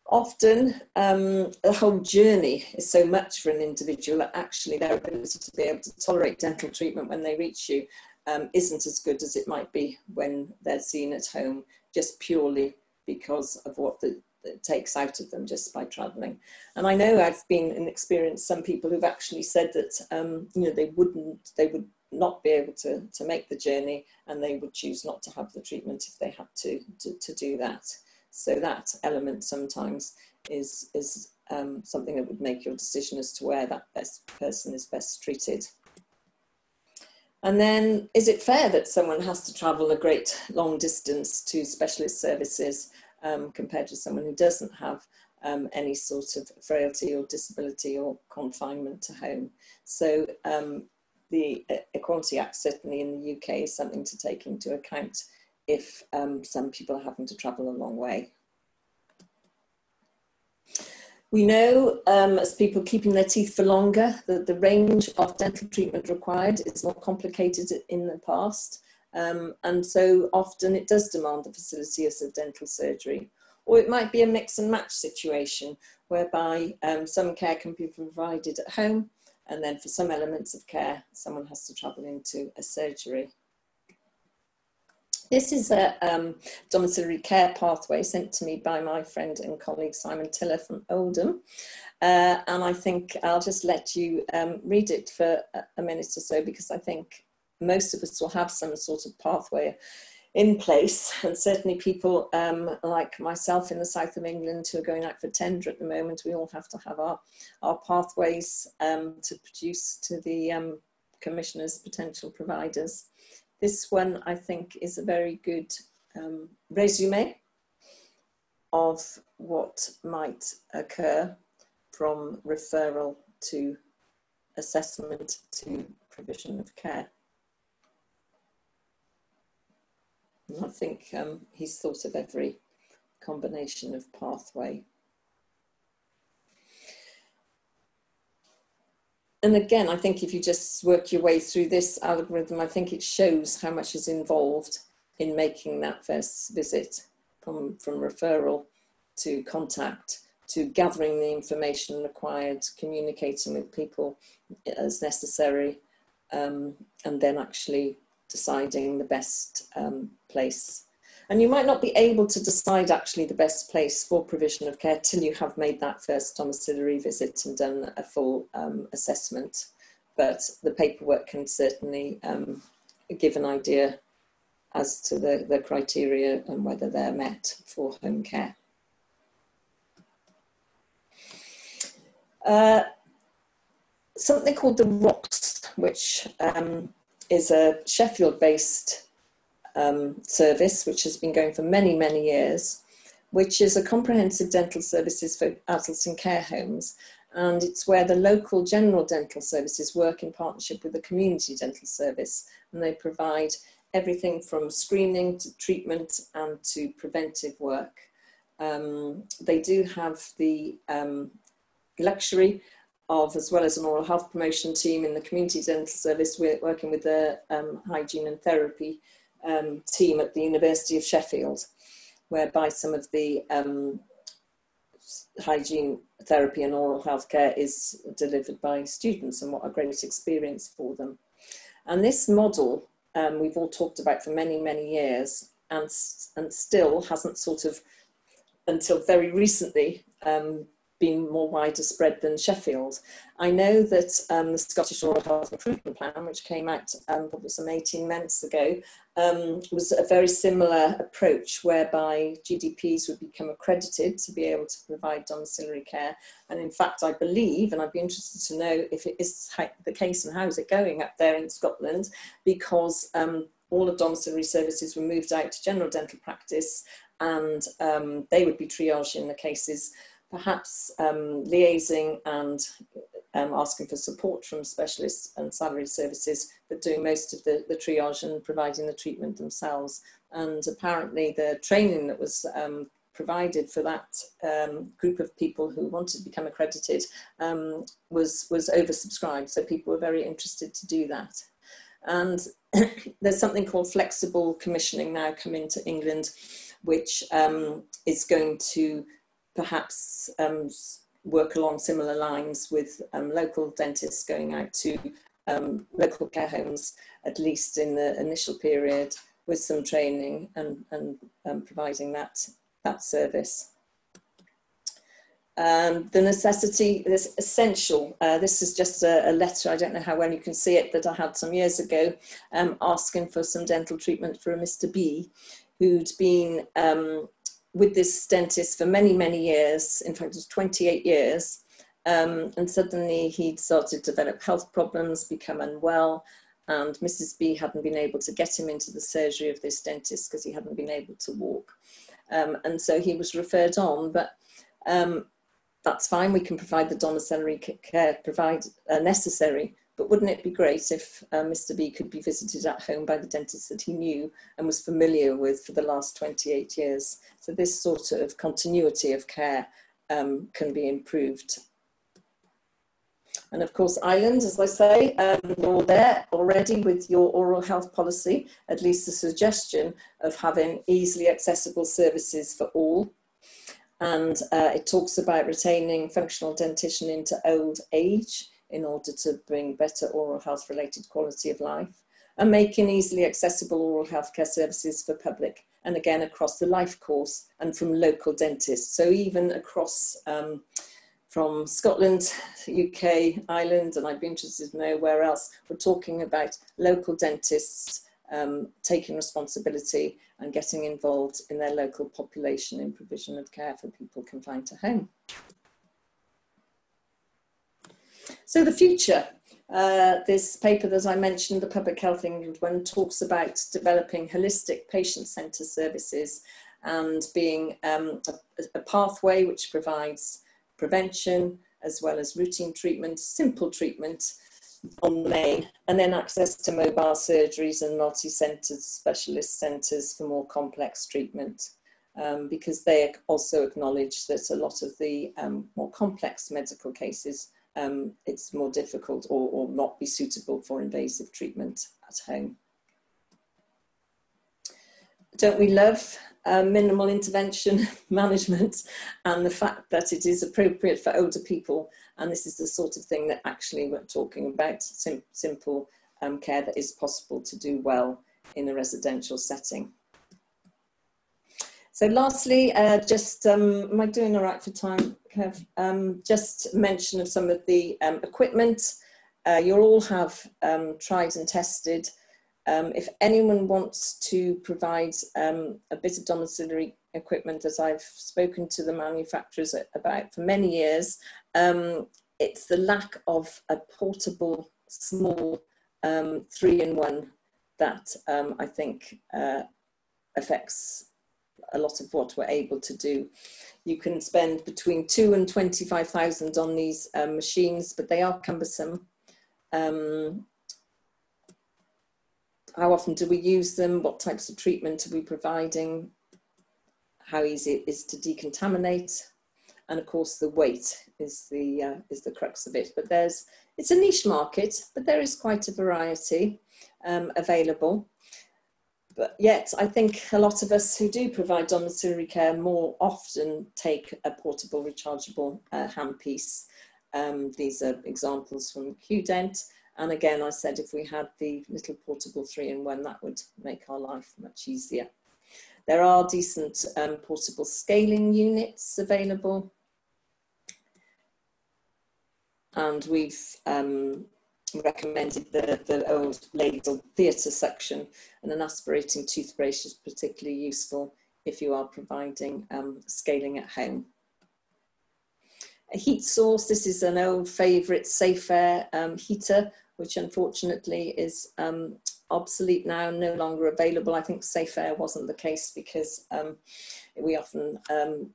Often, the whole journey is so much for an individual that actually their ability to be able to tolerate dental treatment when they reach you isn't as good as it might be when they're seen at home, just purely because of what it takes out of them just by travelling. And I know I've been in experience some people who've actually said that you know, they would not be able to make the journey, and they would choose not to have the treatment if they had to do that. So that element sometimes is something that would make your decision as to where that person is best treated. And then, is it fair that someone has to travel a great long distance to specialist services compared to someone who doesn't have any sort of frailty or disability or confinement to home? So the Equality Act, certainly in the UK, is something to take into account if some people are having to travel a long way. We know, as people keeping their teeth for longer, that the range of dental treatment required is more complicated in the past. And so often it does demand the facilities of dental surgery. Or it might be a mix and match situation whereby some care can be provided at home, and then for some elements of care, someone has to travel into a surgery. This is a domiciliary care pathway sent to me by my friend and colleague Simon Tiller from Oldham. And I think I'll just let you read it for a minute or so, because I think most of us will have some sort of pathway in place, and certainly people like myself in the south of England who are going out for tender at the moment, we all have to have our pathways to produce to the commissioners, potential providers. This one, I think, is a very good resume of what might occur from referral to assessment to provision of care. And I think he's thought of every combination of pathway. And again, I think if you just work your way through this algorithm, I think it shows how much is involved in making that first visit, from referral to contact, to gathering the information required, communicating with people as necessary, and then actually deciding the best place. And you might not be able to decide actually the best place for provision of care till you have made that first domiciliary visit and done a full assessment. But the paperwork can certainly give an idea as to the criteria and whether they're met for home care. Something called the ROCS, which is a Sheffield-based service which has been going for many, many years, which is a comprehensive dental services for adults in care homes. And it's where the local general dental services work in partnership with the community dental service. And they provide everything from screening to treatment and to preventive work. They do have the luxury of, as well as an oral health promotion team in the community dental service, we're working with the hygiene and therapy team at the University of Sheffield, whereby some of the hygiene therapy and oral health care is delivered by students, and what a great experience for them. And this model we've all talked about for many, many years, and still hasn't sort of, until very recently, been more widespread than Sheffield. I know that the Scottish Oral Health Improvement Plan, which came out probably some 18 months ago, was a very similar approach whereby GDPs would become accredited to be able to provide domiciliary care. And in fact, I believe, and I'd be interested to know if it is the case and how is it going up there in Scotland, because all the domiciliary services were moved out to general dental practice, and they would be triaging the cases, perhaps liaising and asking for support from specialists and salary services, but doing most of the triage and providing the treatment themselves. And apparently the training that was provided for that group of people who wanted to become accredited was oversubscribed, so people were very interested to do that. And there's something called flexible commissioning now coming to England, which is going to perhaps work along similar lines with local dentists going out to local care homes, at least in the initial period, with some training and providing that service. The necessity, this essential, this is just a letter, I don't know how well you can see it, that I had some years ago, asking for some dental treatment for a Mr. B, who'd been with this dentist for many, many years. In fact, it was 28 years. And suddenly he'd started to develop health problems, become unwell, and Mrs. B hadn't been able to get him into the surgery of this dentist because he hadn't been able to walk. And so he was referred on, but that's fine, we can provide the domiciliary care necessary, but wouldn't it be great if Mr. B could be visited at home by the dentist that he knew and was familiar with for the last 28 years? So this sort of continuity of care can be improved. And of course, Ireland, as I say, you're there already with your oral health policy, at least a suggestion of having easily accessible services for all. And it talks about retaining functional dentition into old age in order to bring better oral health related quality of life, and making easily accessible oral healthcare services for public, and again across the life course and from local dentists. So even across from Scotland, UK, Ireland, and I'd be interested to know where else, we're talking about local dentists taking responsibility and getting involved in their local population in provision of care for people confined to home. So the future, this paper that I mentioned, the Public Health England one, talks about developing holistic patient-centred services and being a pathway which provides prevention as well as routine treatment, simple treatment on the main, and then access to mobile surgeries and multi-centred specialist centres for more complex treatment, because they also acknowledge that a lot of the more complex medical cases it's more difficult or not be suitable for invasive treatment at home. Don't we love minimal intervention management and the fact that it is appropriate for older people? And this is the sort of thing that actually we're talking about, simple care that is possible to do well in a residential setting. So lastly, am I doing all right for time, Kev? Just mention of some of the equipment. You'll all have tried and tested If anyone wants to provide a bit of domiciliary equipment that I've spoken to the manufacturers about for many years, it's the lack of a portable, small 3-in-1 that I think affects a lot of what we're able to do. You can spend between 2,000 and 25,000 on these machines, but they are cumbersome. How often do we use them? What types of treatment are we providing? How easy it is to decontaminate? And of course, the weight is the crux of it. But it's a niche market, but there is quite a variety available. But yet, I think a lot of us who do provide domiciliary care more often take a portable, rechargeable handpiece. These are examples from Q-Dent. And again, I said if we had the little portable 3-in-1, that would make our life much easier. There are decent portable scaling units available. And we've recommended the old ladle theatre section, and an aspirating toothbrush is particularly useful if you are providing scaling at home. A heat source, this is an old favourite Safe Air heater, which unfortunately is obsolete now, no longer available. I think Safe Air wasn't the case because we often,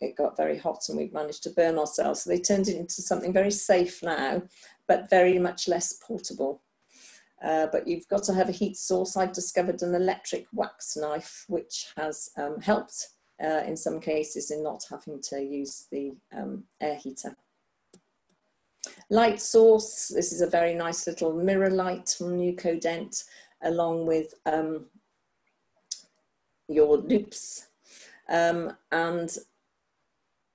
it got very hot and we've managed to burn ourselves. So they turned it into something very safe now, but very much less portable. But you've got to have a heat source. I've discovered an electric wax knife, which has helped in some cases in not having to use the air heater. Light source, this is a very nice little mirror light from Q-Dent, along with your loops. And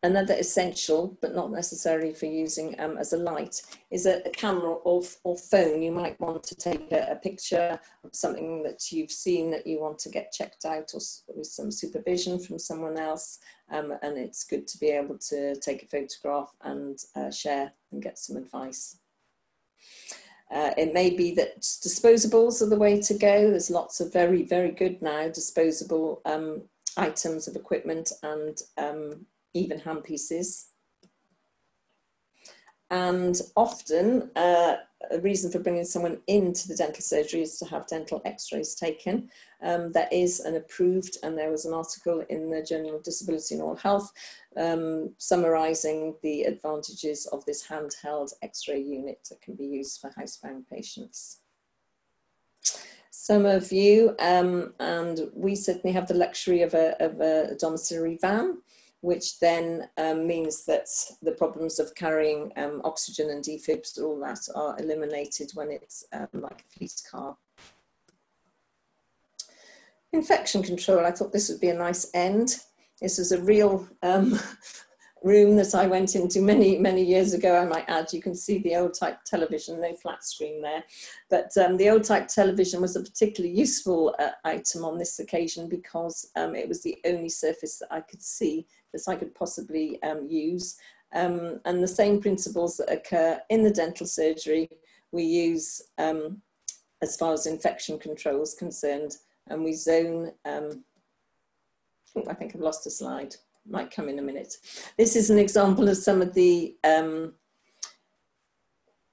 another essential, but not necessarily for using as a light, is a camera or phone. You might want to take a picture of something that you've seen that you want to get checked out, or with some supervision from someone else. And it's good to be able to take a photograph and share and get some advice. It may be that disposables are the way to go. There's lots of very, very good now disposable items of equipment and even handpieces. And often a reason for bringing someone into the dental surgery is to have dental x-rays taken. That is an approved, and there was an article in the Journal of Disability and Oral Health summarising the advantages of this handheld x-ray unit that can be used for housebound patients. Some of you, and we certainly have the luxury of a domiciliary van, which then means that the problems of carrying oxygen and defibs, all that are eliminated when it's like a fleet car. Infection control, I thought this would be a nice end. This is a real room that I went into many, many years ago, I might add. You can see the old type television, no flat screen there. But the old type television was a particularly useful item on this occasion because it was the only surface that I could see that I could possibly use. And the same principles that occur in the dental surgery, we use as far as infection control is concerned. And we zone, I think I've lost a slide. Might come in a minute. This is an example of some of the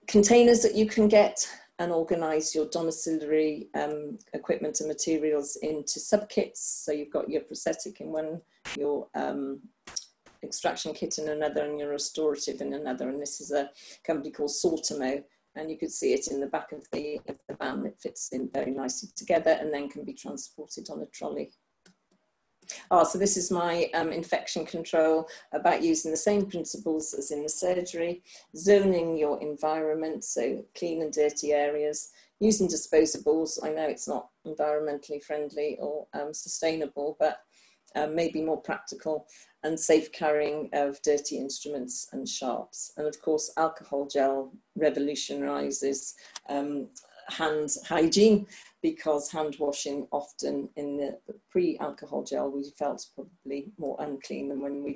containers that you can get and organize your domiciliary equipment and materials into sub-kits. So you've got your prosthetic in one, your extraction kit in another, and your restorative in another. And this is a company called Sortimo, and you could see it in the back of the van. It fits in very nicely together and then can be transported on a trolley. So this is my infection control, about using the same principles as in the surgery, zoning your environment, so clean and dirty areas, using disposables. I know it's not environmentally friendly or sustainable, but maybe more practical, and safe carrying of dirty instruments and sharps. And of course, alcohol gel revolutionises hand hygiene, because hand washing often in the pre-alcohol gel we felt probably more unclean than when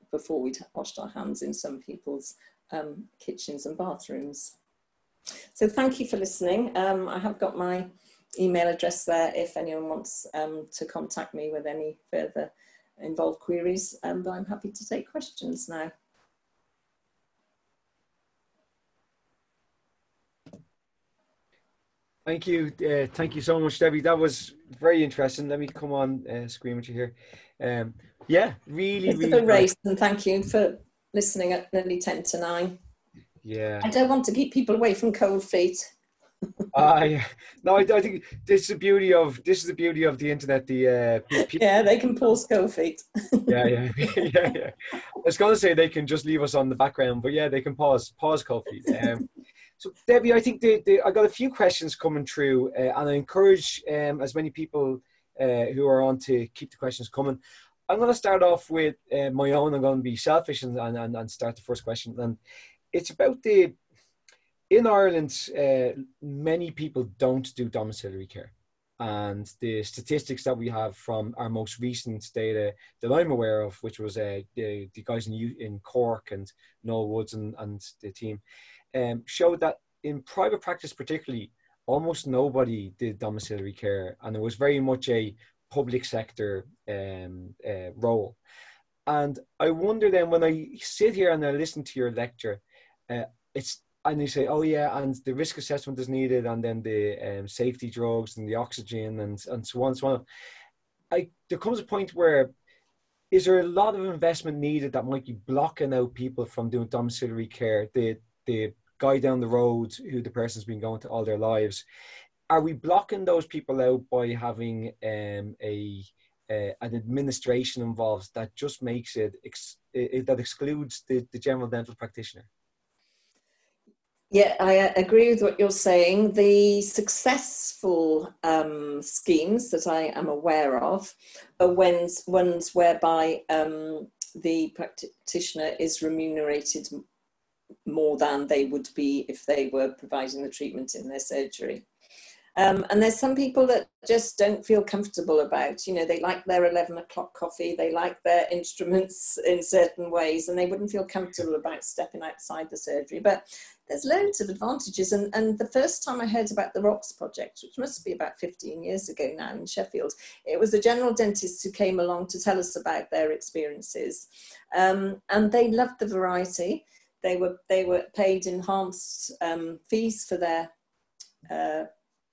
before we'd washed our hands in some people's kitchens and bathrooms. So thank you for listening. I have got my email address there if anyone wants to contact me with any further involved queries, but I'm happy to take questions now. Thank you so much, Debbie. That was very interesting. Let me come on screen with you here. Yeah, really, it's a bit race, and thank you for listening at nearly 10 to 9. Yeah. I don't want to keep people away from cold feet. No, I think this is the beauty of the internet. Yeah, they can pause cold feet. yeah. I was going to say they can just leave us on the background, but yeah, they can pause cold feet. So Debbie, I think I got a few questions coming through, and I encourage as many people who are on to keep the questions coming. I'm going to start off with my own. I'm going to be selfish and start the first question, and it's about in Ireland, many people don't do domiciliary care, and the statistics that we have from our most recent data that I'm aware of, which was the guys in Cork and Noel Woods and the team, showed that in private practice particularly, almost nobody did domiciliary care, and it was very much a public sector role. And I wonder then, when I sit here and I listen to your lecture, and you say, oh yeah, and the risk assessment is needed, and then the safety drugs and the oxygen and so on and so on. There comes a point where, is there a lot of investment needed that might be blocking out people from doing domiciliary care? The guy down the road who the person's been going to all their lives, are we blocking those people out by having an administration involved that just makes it that excludes the general dental practitioner? Yeah, I agree with what you're saying. The successful schemes that I am aware of are ones whereby the practitioner is remunerated more than they would be if they were providing the treatment in their surgery. And there's some people that just don't feel comfortable about, they like their 11 o'clock coffee, they like their instruments in certain ways, and they wouldn't feel comfortable about stepping outside the surgery. But there's loads of advantages. And the first time I heard about the ROCS project, which must be about 15 years ago now in Sheffield, it was the general dentists who came along to tell us about their experiences. And they loved the variety. They were paid enhanced fees for their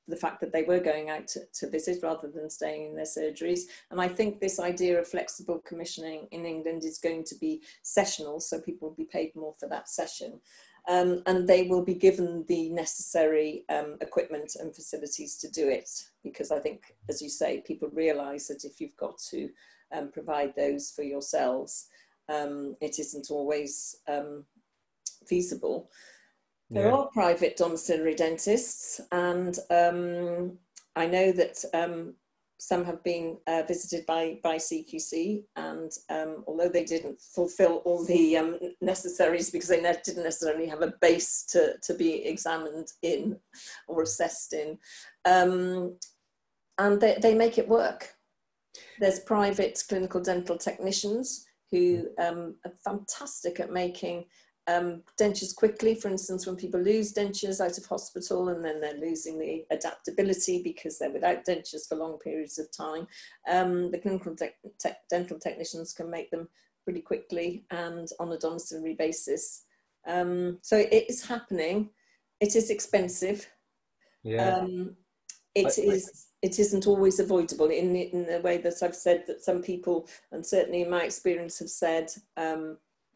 the fact that they were going out to visit rather than staying in their surgeries. And I think this idea of flexible commissioning in England is going to be sessional, so people will be paid more for that session. And they will be given the necessary equipment and facilities to do it, because I think, as you say, people realise that if you've got to provide those for yourselves, it isn't always feasible. There are private domiciliary dentists, and I know that some have been visited by CQC, and although they didn't fulfill all the necessaries because they didn't necessarily have a base to be examined in or assessed in, and they make it work. There's private clinical dental technicians who are fantastic at making dentures quickly. For instance, when people lose dentures out of hospital and then they're losing the adaptability because they're without dentures for long periods of time, the clinical dental technicians can make them pretty quickly and on a domiciliary basis. So it is happening. It is expensive. Yeah. It isn't always avoidable in the way that I've said that some people, and certainly in my experience, have said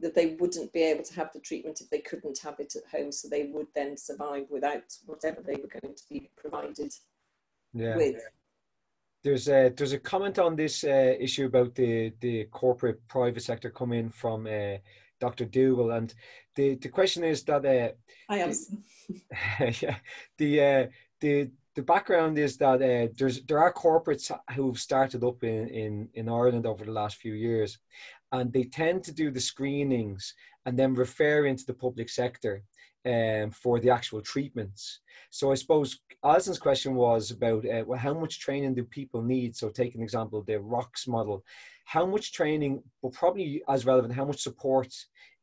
that they wouldn't be able to have the treatment if they couldn't have it at home, so they would then survive without whatever they were going to be provided with. There's a comment on this issue about the corporate private sector coming from Dr. Dougal, and the question is that I am. The background is that there are corporates who've started up in Ireland over the last few years, and they tend to do the screenings and then refer into the public sector for the actual treatments. So I suppose Alison's question was about well, how much training do people need? So take an example, the ROCS model. How much training, but probably as relevant, how much support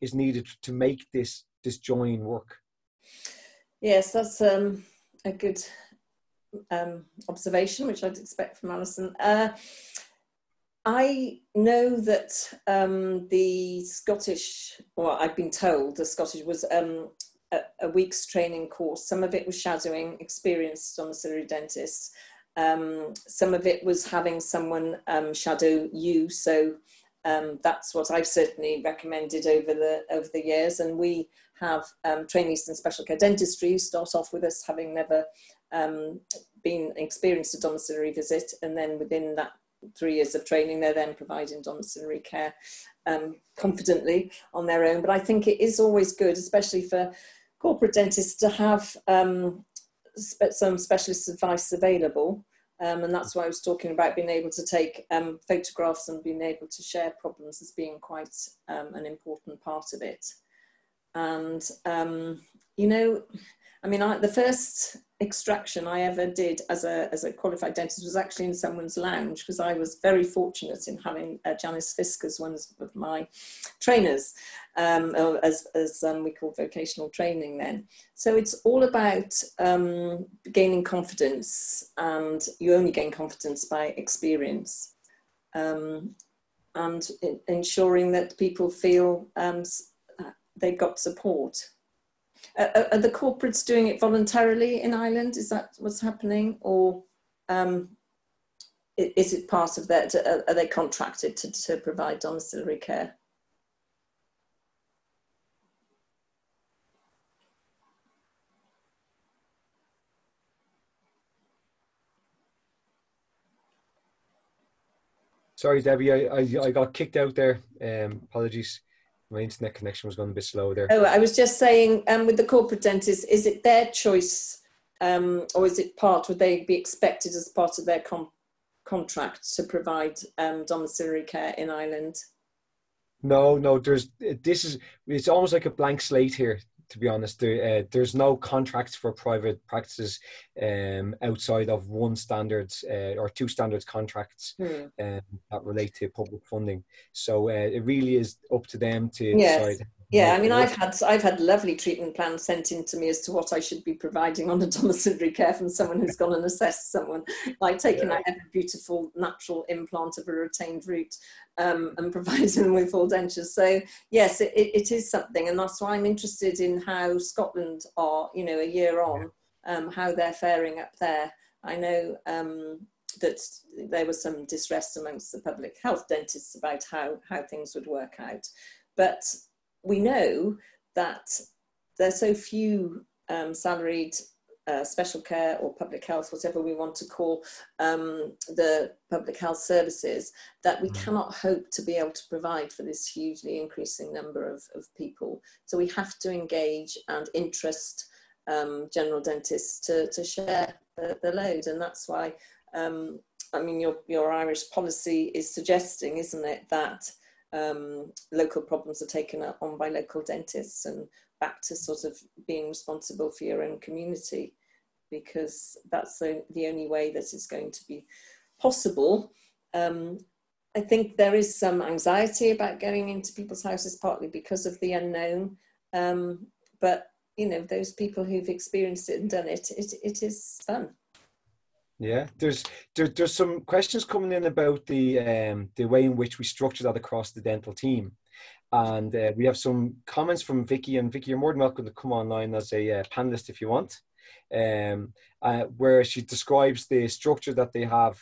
is needed to make this join work? Yes, that's a good observation, which I'd expect from Alison. I know that the Scottish, well, I've been told the Scottish was a week's training course. Some of it was shadowing experienced domiciliary dentists. Some of it was having someone shadow you. So that's what I've certainly recommended over the years. And we have trainees in special care dentistry who start off with us having never been experienced a domiciliary visit, and then within that 3 years of training, they're then providing domiciliary care confidently on their own. But I think it is always good, especially for corporate dentists, to have some specialist advice available. And that's why I was talking about being able to take photographs and being able to share problems as being quite an important part of it. And, you know, I mean, the first extraction I ever did as a qualified dentist was actually in someone's lounge, because I was very fortunate in having Janice Fisk as one of my trainers, as we call vocational training then. So it's all about gaining confidence, and you only gain confidence by experience, and ensuring that people feel they've got support. Are the corporates doing it voluntarily in Ireland? Is that what's happening? Or is it part of that? Are they contracted to provide domiciliary care? Sorry, Debbie, I got kicked out there. Apologies. My internet connection was going a bit slow there. Oh, I was just saying, with the corporate dentists, is it their choice, or is it would they be expected as part of their contract to provide domiciliary care in Ireland? No, it's almost like a blank slate here, to be honest. There's no contracts for private practices outside of one standards or two standards contracts that relate to public funding. So it really is up to them to decide. Yeah, I mean, I've had lovely treatment plans sent in to me as to what I should be providing on a domiciliary care from someone who's gone and assessed someone, like taking out every beautiful natural implant of a retained root and providing them with full dentures. So yes, it is something, and that's why I'm interested in how Scotland are, you know, a year on, how they're faring up there. I know that there was some distress amongst the public health dentists about how things would work out, but we know that there's so few salaried special care or public health, whatever we want to call the public health services, that we cannot hope to be able to provide for this hugely increasing number of people. So we have to engage and interest general dentists to share the load. And that's why, I mean, your Irish policy is suggesting, isn't it, that local problems are taken on by local dentists and back to sort of being responsible for your own community, because that's the only way that it's going to be possible. I think there is some anxiety about going into people's houses, partly because of the unknown, but you know, those people who've experienced it and done it, it is fun. Yeah, there's some questions coming in about the way in which we structure that across the dental team, and we have some comments from Vicky. And Vicky, you're more than welcome to come online as a panelist if you want, where she describes the structure that they have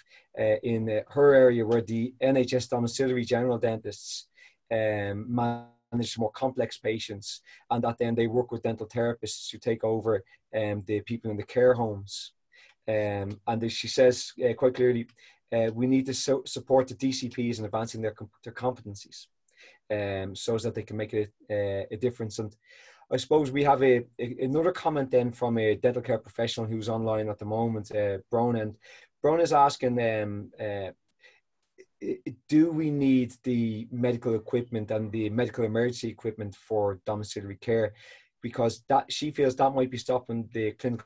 in her area, where the NHS domiciliary general dentists manage more complex patients, and that then they work with dental therapists who take over the people in the care homes. And as she says quite clearly, we need to support the DCPs in advancing their competencies, so that they can make a difference. And I suppose we have another comment then from a dental care professional who's online at the moment, Brona. And Brona is asking, do we need the medical equipment and the medical emergency equipment for domiciliary care? Because that she feels that might be stopping the clinical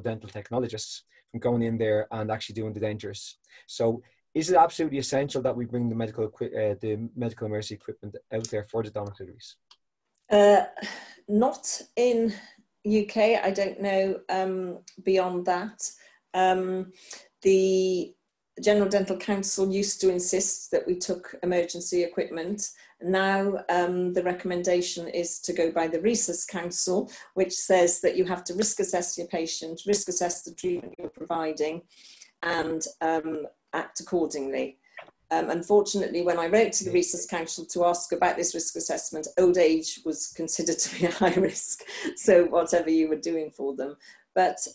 dental technologists from going in there and actually doing the dentures. So is it absolutely essential that we bring the medical emergency equipment out there for the domiciliaries? Not in UK, I don't know beyond that. The General Dental Council used to insist that we took emergency equipment. Now the recommendation is to go by the Resus Council, which says that you have to risk assess your patient, risk assess the treatment you're providing, and act accordingly. Unfortunately, when I wrote to the Resus Council to ask about this risk assessment, old age was considered to be a high risk, so whatever you were doing for them. But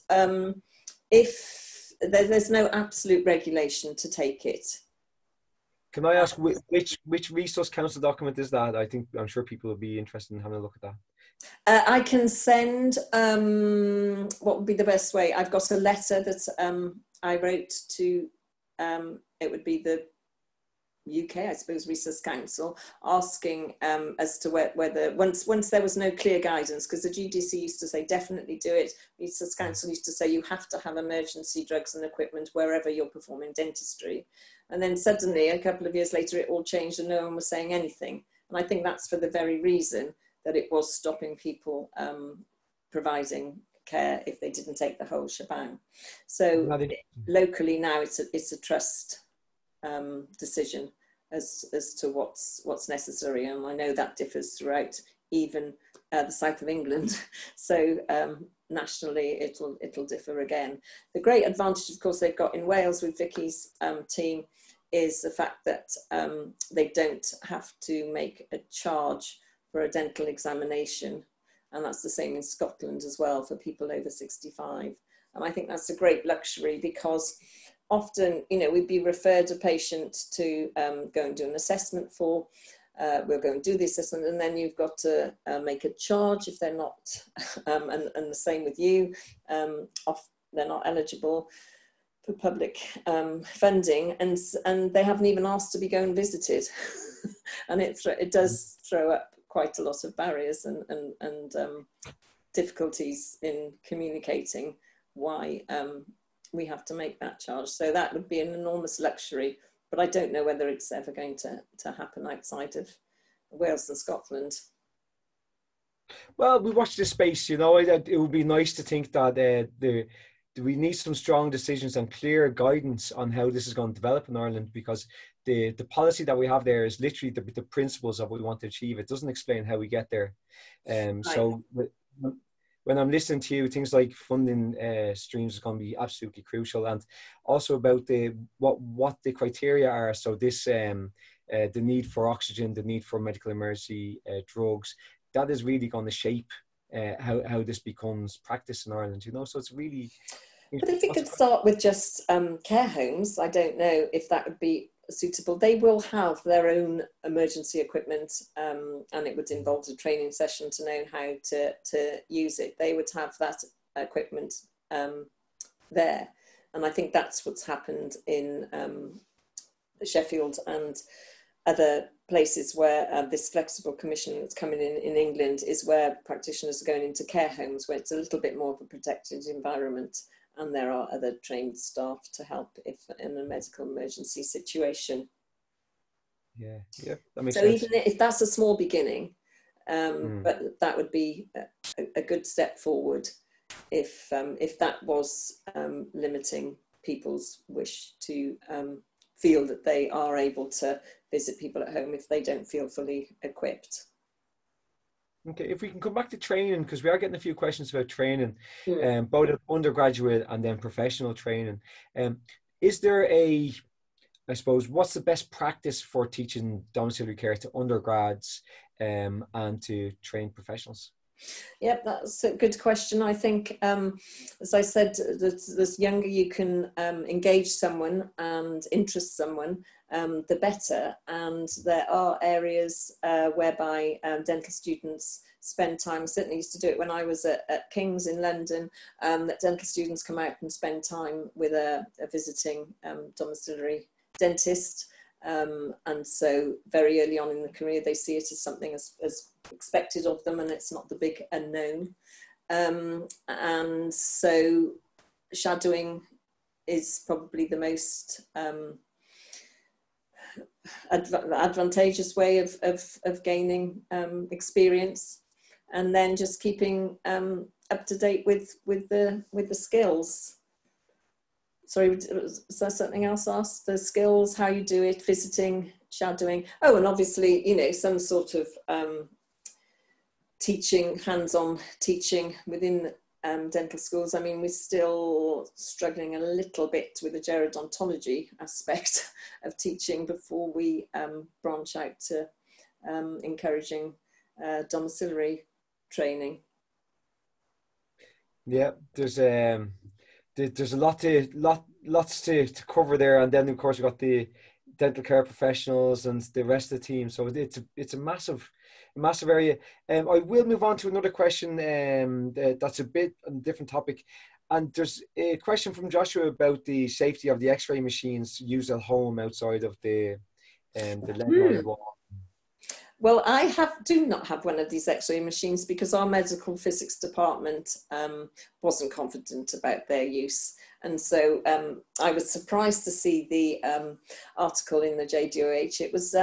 if there's no absolute regulation to take it. Can I ask which Resource Council document is that? I'm sure people will be interested in having a look at that. I can send, what would be the best way? I've got a letter that I wrote to, it would be the UK, I suppose, Resource Council, asking as to whether, once there was no clear guidance, because the GDC used to say definitely do it, Resource Council used to say you have to have emergency drugs and equipment wherever you're performing dentistry. And then suddenly, a couple of years later, it all changed and no one was saying anything. And I think that's for the very reason that it was stopping people providing care if they didn't take the whole shebang. So locally now it's a trust decision as to what's necessary, and I know that differs throughout even the south of England. So nationally it'll differ again. The great advantage, of course, they've got in Wales with Vicky's team is the fact that they don't have to make a charge for a dental examination, and that's the same in Scotland as well for people over 65. And I think that's a great luxury, because often, you know, we'd be referred a patient to go and do an assessment for, we'll go and do the assessment, and then you've got to make a charge if they're not, and the same with you, they're not eligible for public funding, and they haven't even asked to be going visited. And it does throw up quite a lot of barriers and difficulties in communicating why we have to make that charge. So that would be an enormous luxury, but I don't know whether it's ever going to happen outside of Wales and Scotland. Well, we watch this space, you know. It would be nice to think that we need some strong decisions and clear guidance on how this is going to develop in Ireland, because the policy that we have there is literally the principles of what we want to achieve. It doesn't explain how we get there. Right. So when I'm listening to you, things like funding streams is going to be absolutely crucial, and also about what the criteria are. So this the need for oxygen, the need for medical emergency drugs, that is really going to shape how this becomes practice in Ireland. You know, so it's really. But if we could start with just care homes, I don't know if that would be suitable. They will have their own emergency equipment, and it would involve a training session to know how to use it. They would have that equipment there, and I think that's what's happened in Sheffield and other places where this flexible commissioning that's coming in England is where practitioners are going into care homes, where it's a little bit more of a protected environment, and there are other trained staff to help if in a medical emergency situation. Yeah, that makes sense. So even if that's a small beginning, but that would be a good step forward if that was limiting people's wish to feel that they are able to visit people at home if they don't feel fully equipped. Okay, if we can come back to training, because we are getting a few questions about training, both undergraduate and then professional training. Is there I suppose, what's the best practice for teaching domiciliary care to undergrads and to trained professionals? Yep, that's a good question. I think, as I said, the younger you can engage someone and interest someone, the better. And there are areas whereby dental students spend time, certainly used to do it when I was at King's in London, that dental students come out and spend time with a visiting domiciliary dentist. And so very early on in the career, they see it as something as expected of them, and it's not the big unknown. And so shadowing is probably the most advantageous way of gaining experience, and then just keeping up to date with the skills. sorry, was there something else asked? The skills, how you do it, visiting, shadowing. Oh, and obviously, you know, some sort of teaching, hands-on teaching within dental schools. I mean, we're still struggling a little bit with the gerodontology aspect of teaching before we branch out to encouraging domiciliary training. Yeah, there's a lots to cover there, and then of course we've got the dental care professionals and the rest of the team. So it's a massive area. I will move on to another question that's a bit on a different topic. And there's a question from Joshua about the safety of the X-ray machines used at home outside of the lead-lined wall. Well, I do not have one of these X-ray machines because our medical physics department wasn't confident about their use. And so I was surprised to see the article in the JDOH. It was,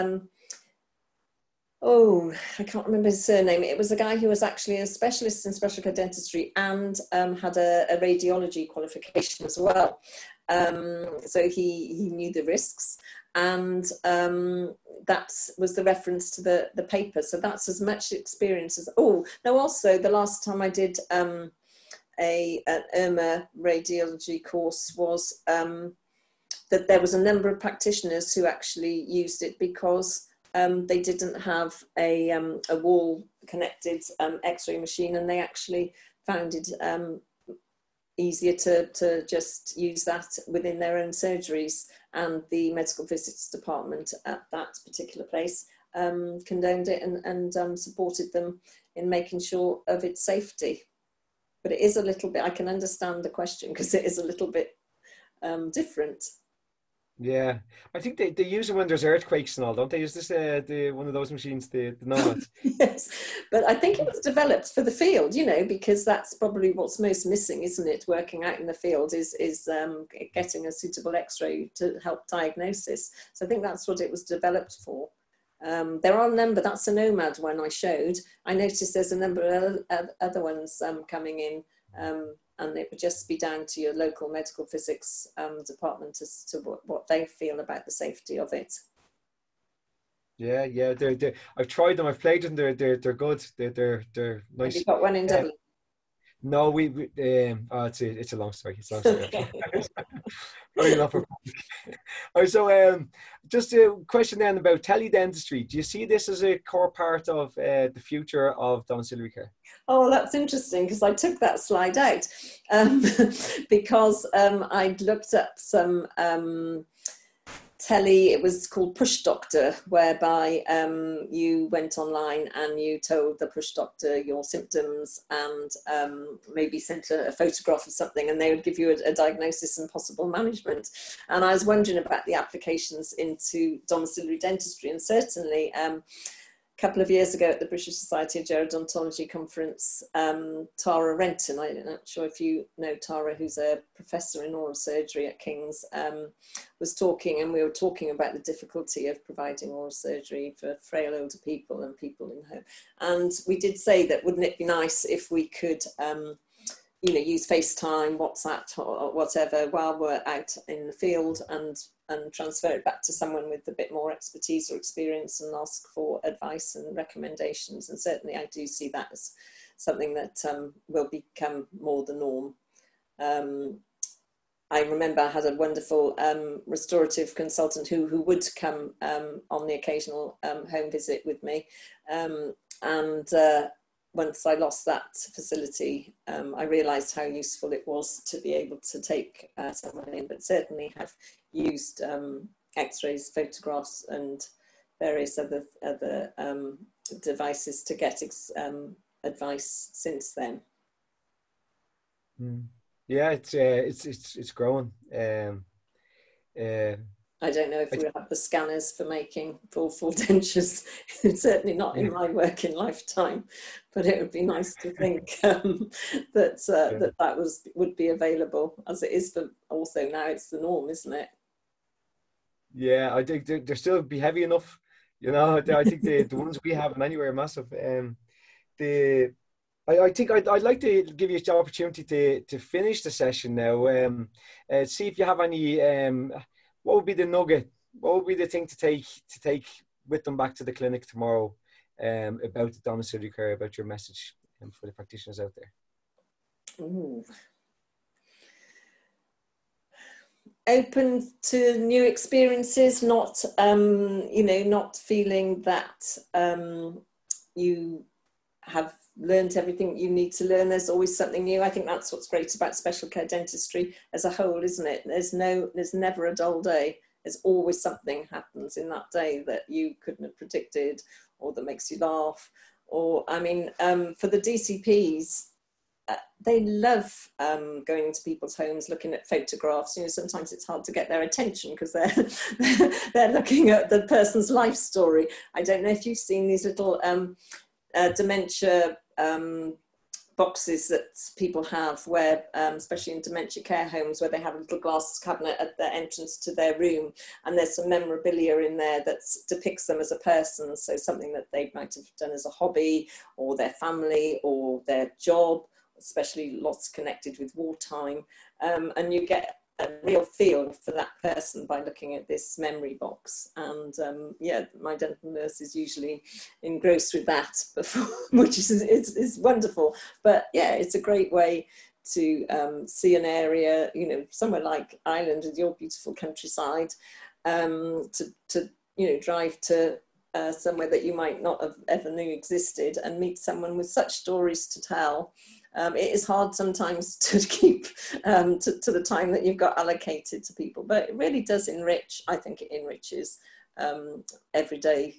oh, I can't remember his surname. It was a guy who was actually a specialist in special care dentistry and had a radiology qualification as well. So he knew the risks. And that was the reference to the paper. So that's as much experience as, oh, no, also the last time I did an IRMA radiology course was that there was a number of practitioners who actually used it because they didn't have a wall connected X-ray machine, and they actually found it easier to just use that within their own surgeries, and the medical physics department at that particular place condoned it and supported them in making sure of its safety. But it is a little bit, I can understand the question because it is a little bit different. Yeah, I think they use it when there's earthquakes and all, don't they? Is this one of those machines, the Nomads? Yes, but I think it was developed for the field, you know, because that's probably what's most missing, isn't it? Working out in the field is getting a suitable X-ray to help diagnosis. So I think that's what it was developed for. There are a number, that's a Nomad one I showed. I noticed there's a number of other ones coming in. And it would just be down to your local medical physics department as to what they feel about the safety of it. Yeah, I've tried them. I've played them. They're good. They're nice. Have you got one in Dublin? No, it's a long story. It's a long story. Probably not for so just a question then about teledentistry. Do you see this as a core part of the future of domiciliary care? Oh, that's interesting because I took that slide out because I'd looked up some it was called Push Doctor, whereby you went online and you told the Push Doctor your symptoms and maybe sent a photograph of something, and they would give you a diagnosis and possible management. And I was wondering about the applications into domiciliary dentistry, and certainly a couple of years ago at the British Society of Gerodontology conference, Tara Renton, I'm not sure if you know Tara, who's a professor in oral surgery at King's, was talking, and we were talking about the difficulty of providing oral surgery for frail older people and people in home. And we did say that wouldn't it be nice if we could you know, use FaceTime, WhatsApp or whatever while we're out in the field, and transfer it back to someone with a bit more expertise or experience and ask for advice and recommendations. And certainly I do see that as something that will become more the norm. I remember I had a wonderful restorative consultant who would come on the occasional home visit with me. Once I lost that facility, I realised how useful it was to be able to take someone in, but certainly have used X-rays, photographs and various other devices to get advice since then. Yeah, it's growing. I don't know if we have the scanners for making full dentures. It's certainly not in my working lifetime, but it would be nice to think that would be available, as it is for also now. It's the norm, isn't it? Yeah, I think they're still be heavy enough. You know, I think the ones we have anyway are massive. I think I'd like to give you the opportunity to finish the session now. See if you have any, what would be the nugget? What would be the thing to take with them back to the clinic tomorrow about the domiciliary care, about your message for the practitioners out there? Ooh. Open to new experiences, not, you know, not feeling that you have learned everything you need to learn. There's always something new. I think that's what's great about special care dentistry as a whole, isn't it? There's never a dull day. There's always something happens in that day that you couldn't have predicted, or that makes you laugh. Or, I mean, for the DCPs, they love going into people's homes, looking at photographs. You know, sometimes it's hard to get their attention because they're looking at the person's life story. I don't know if you've seen these little dementia boxes that people have, where especially in dementia care homes, where they have a little glass cabinet at the entrance to their room, and there's some memorabilia in there that depicts them as a person. So something that they might have done as a hobby, or their family, or their job, especially lots connected with wartime, and you get a real feel for that person by looking at this memory box. And yeah, my dental nurse is usually engrossed with that before, which is wonderful. But yeah, it's a great way to see an area, you know, somewhere like Ireland with your beautiful countryside, to you know, drive to somewhere that you might not have ever knew existed, and meet someone with such stories to tell. It is hard sometimes to keep to the time that you've got allocated to people, but it really does enrich. I think it enriches everyday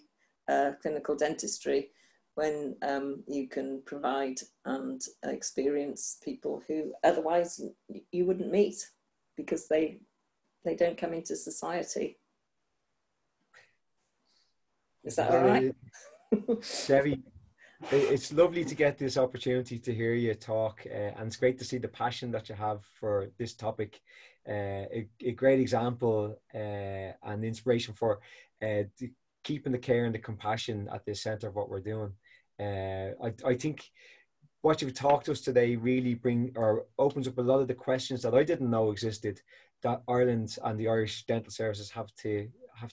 clinical dentistry when you can provide and experience people who otherwise you wouldn't meet, because they don't come into society. Is that all right? Debbie, it's lovely to get this opportunity to hear you talk, and it's great to see the passion that you have for this topic. A great example and inspiration for keeping the care and the compassion at the centre of what we're doing. I think what you've talked to us today really opens up a lot of the questions that I didn't know existed, that Ireland and the Irish dental services have to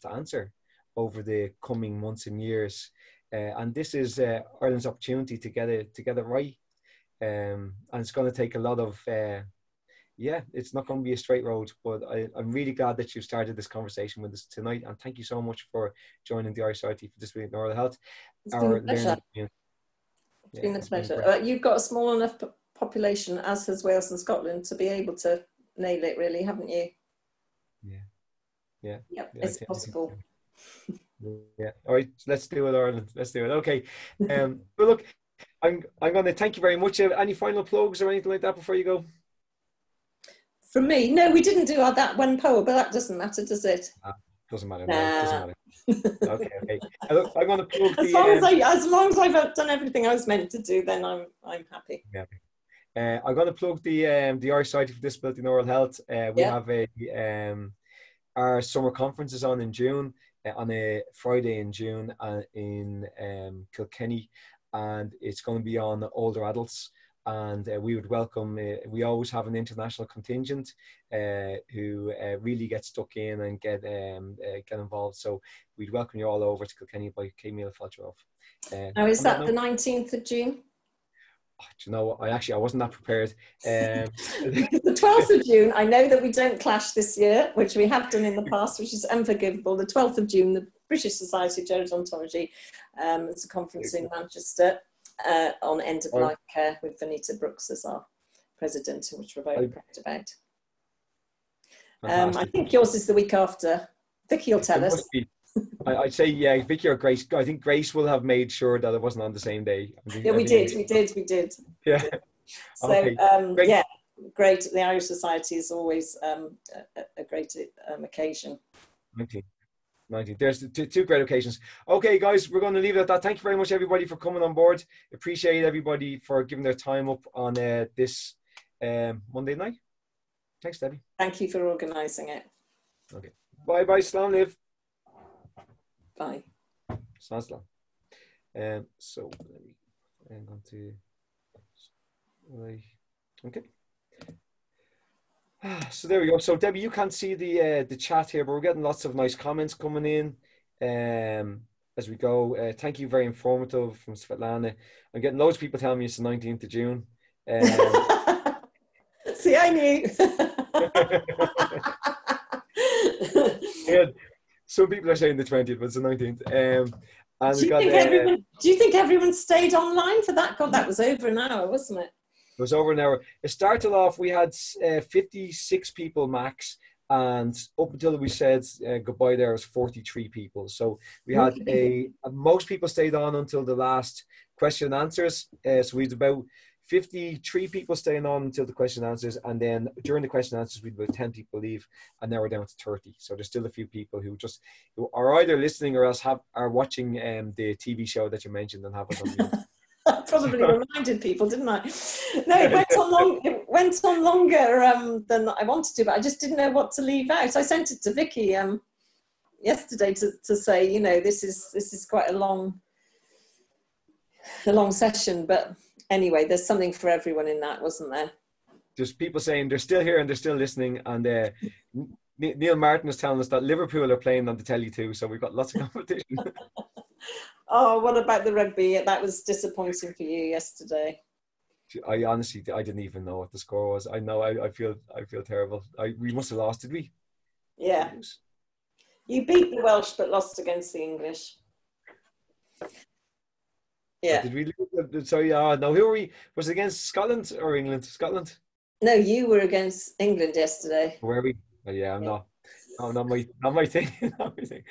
answer over the coming months and years. And this is Ireland's opportunity to get it right. And it's going to take a lot of, yeah, it's not going to be a straight road, but I'm really glad that you started this conversation with us tonight. And thank you so much for joining the Irish Society for Disabilities and Oral Health. It's been a pleasure. It's been a pleasure. You've got a small enough population, as has Wales and Scotland, to be able to nail it, really, haven't you? Yeah. Yep, it's possible. Yeah. All right. Let's do it, Ireland. Let's do it. Okay. But look, I'm going to thank you very much. Any final plugs or anything like that before you go? From me, no, we didn't do that one poem, but that doesn't matter, does it? Doesn't matter. No, doesn't matter. Okay. Look, I'm going to plug as long as I've done everything I was meant to do, then I'm happy. Yeah. I'm going to plug the Irish Society for Disability and Oral Health. We have our summer conference is on in June. On a Friday in June in Kilkenny, and it's going to be on older adults. And we would welcome, we always have an international contingent who really get stuck in and get involved. So we'd welcome you all over to Kilkenny by Camille Falcherov. Now, is that the 19th of June? Oh, do you know, I wasn't that prepared. The 12th of June, I know that we don't clash this year, which we have done in the past, which is unforgivable. The 12th of June, the British Society of Gerodontology, it's a conference in Manchester on end-of-life care with Vanita Brooks as our president, which we're very proud about. I think yours is the week after. Vicky will tell us. I'd say, yeah, Vicky or Grace. I think Grace will have made sure that it wasn't on the same day. Yeah, we did. Yeah. So, okay. Yeah, great. The Irish Society is always a great occasion. 19. There's two great occasions. Okay, guys, we're going to leave it at that. Thank you very much, everybody, for coming on board. Appreciate everybody for giving their time up on this Monday night. Thanks, Debbie. Thank you for organising it. Okay. Bye. Slán live. Bye. So I'm going to Right. Okay. So there we go. So Debbie, you can't see the chat here, but we're getting lots of nice comments coming in as we go. Thank you, very informative from Svetlana. I'm getting loads of people telling me it's the 19th of June. See, I knew. Yeah, some people are saying the 20th, but it's the 19th. And do you think everyone stayed online for that? God, that was over an hour, wasn't it? It was over an hour. It started off, we had 56 people max, and up until we said goodbye there was 43 people. So we had most people stayed on until the last question and answers. So we had about 53 people staying on until the question and answers, and then during the question and answers we had about 10 people leave, and now we're down to 30. So there's still a few people who are either listening or else are watching the TV show that you mentioned and have us on mute. I probably reminded people, didn't I? No, it went on longer than I wanted to, but I just didn't know what to leave out. I sent it to Vicky yesterday to say, you know, this is quite a long session, but anyway, there's something for everyone in that, wasn't there? There's people saying they're still here and they're still listening, and Neil Martin is telling us that Liverpool are playing on the telly too, so we've got lots of competition. Oh, what about the rugby? That was disappointing for you yesterday. I honestly, I didn't even know what the score was. I know, I feel terrible. We must have lost, did we? Yeah. You beat the Welsh but lost against the English. Yeah. Did we lose? Sorry, no, who were we? Was it against Scotland or England? Scotland? No, you were against England yesterday. Were we? Oh, yeah, I'm not. Oh, not my thing. Not my thing.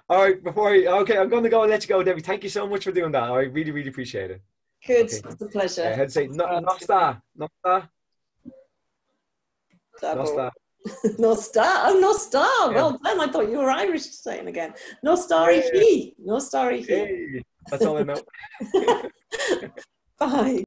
All right, okay, I'm going to go and let you go, Debbie. Thank you so much for doing that. I really, really appreciate it. Good, okay. It's a pleasure. I had to say, no star. No star. Oh, no star. Well done. I thought you were Irish saying again. No starry he. No starry he. Hey, that's all I know. Bye.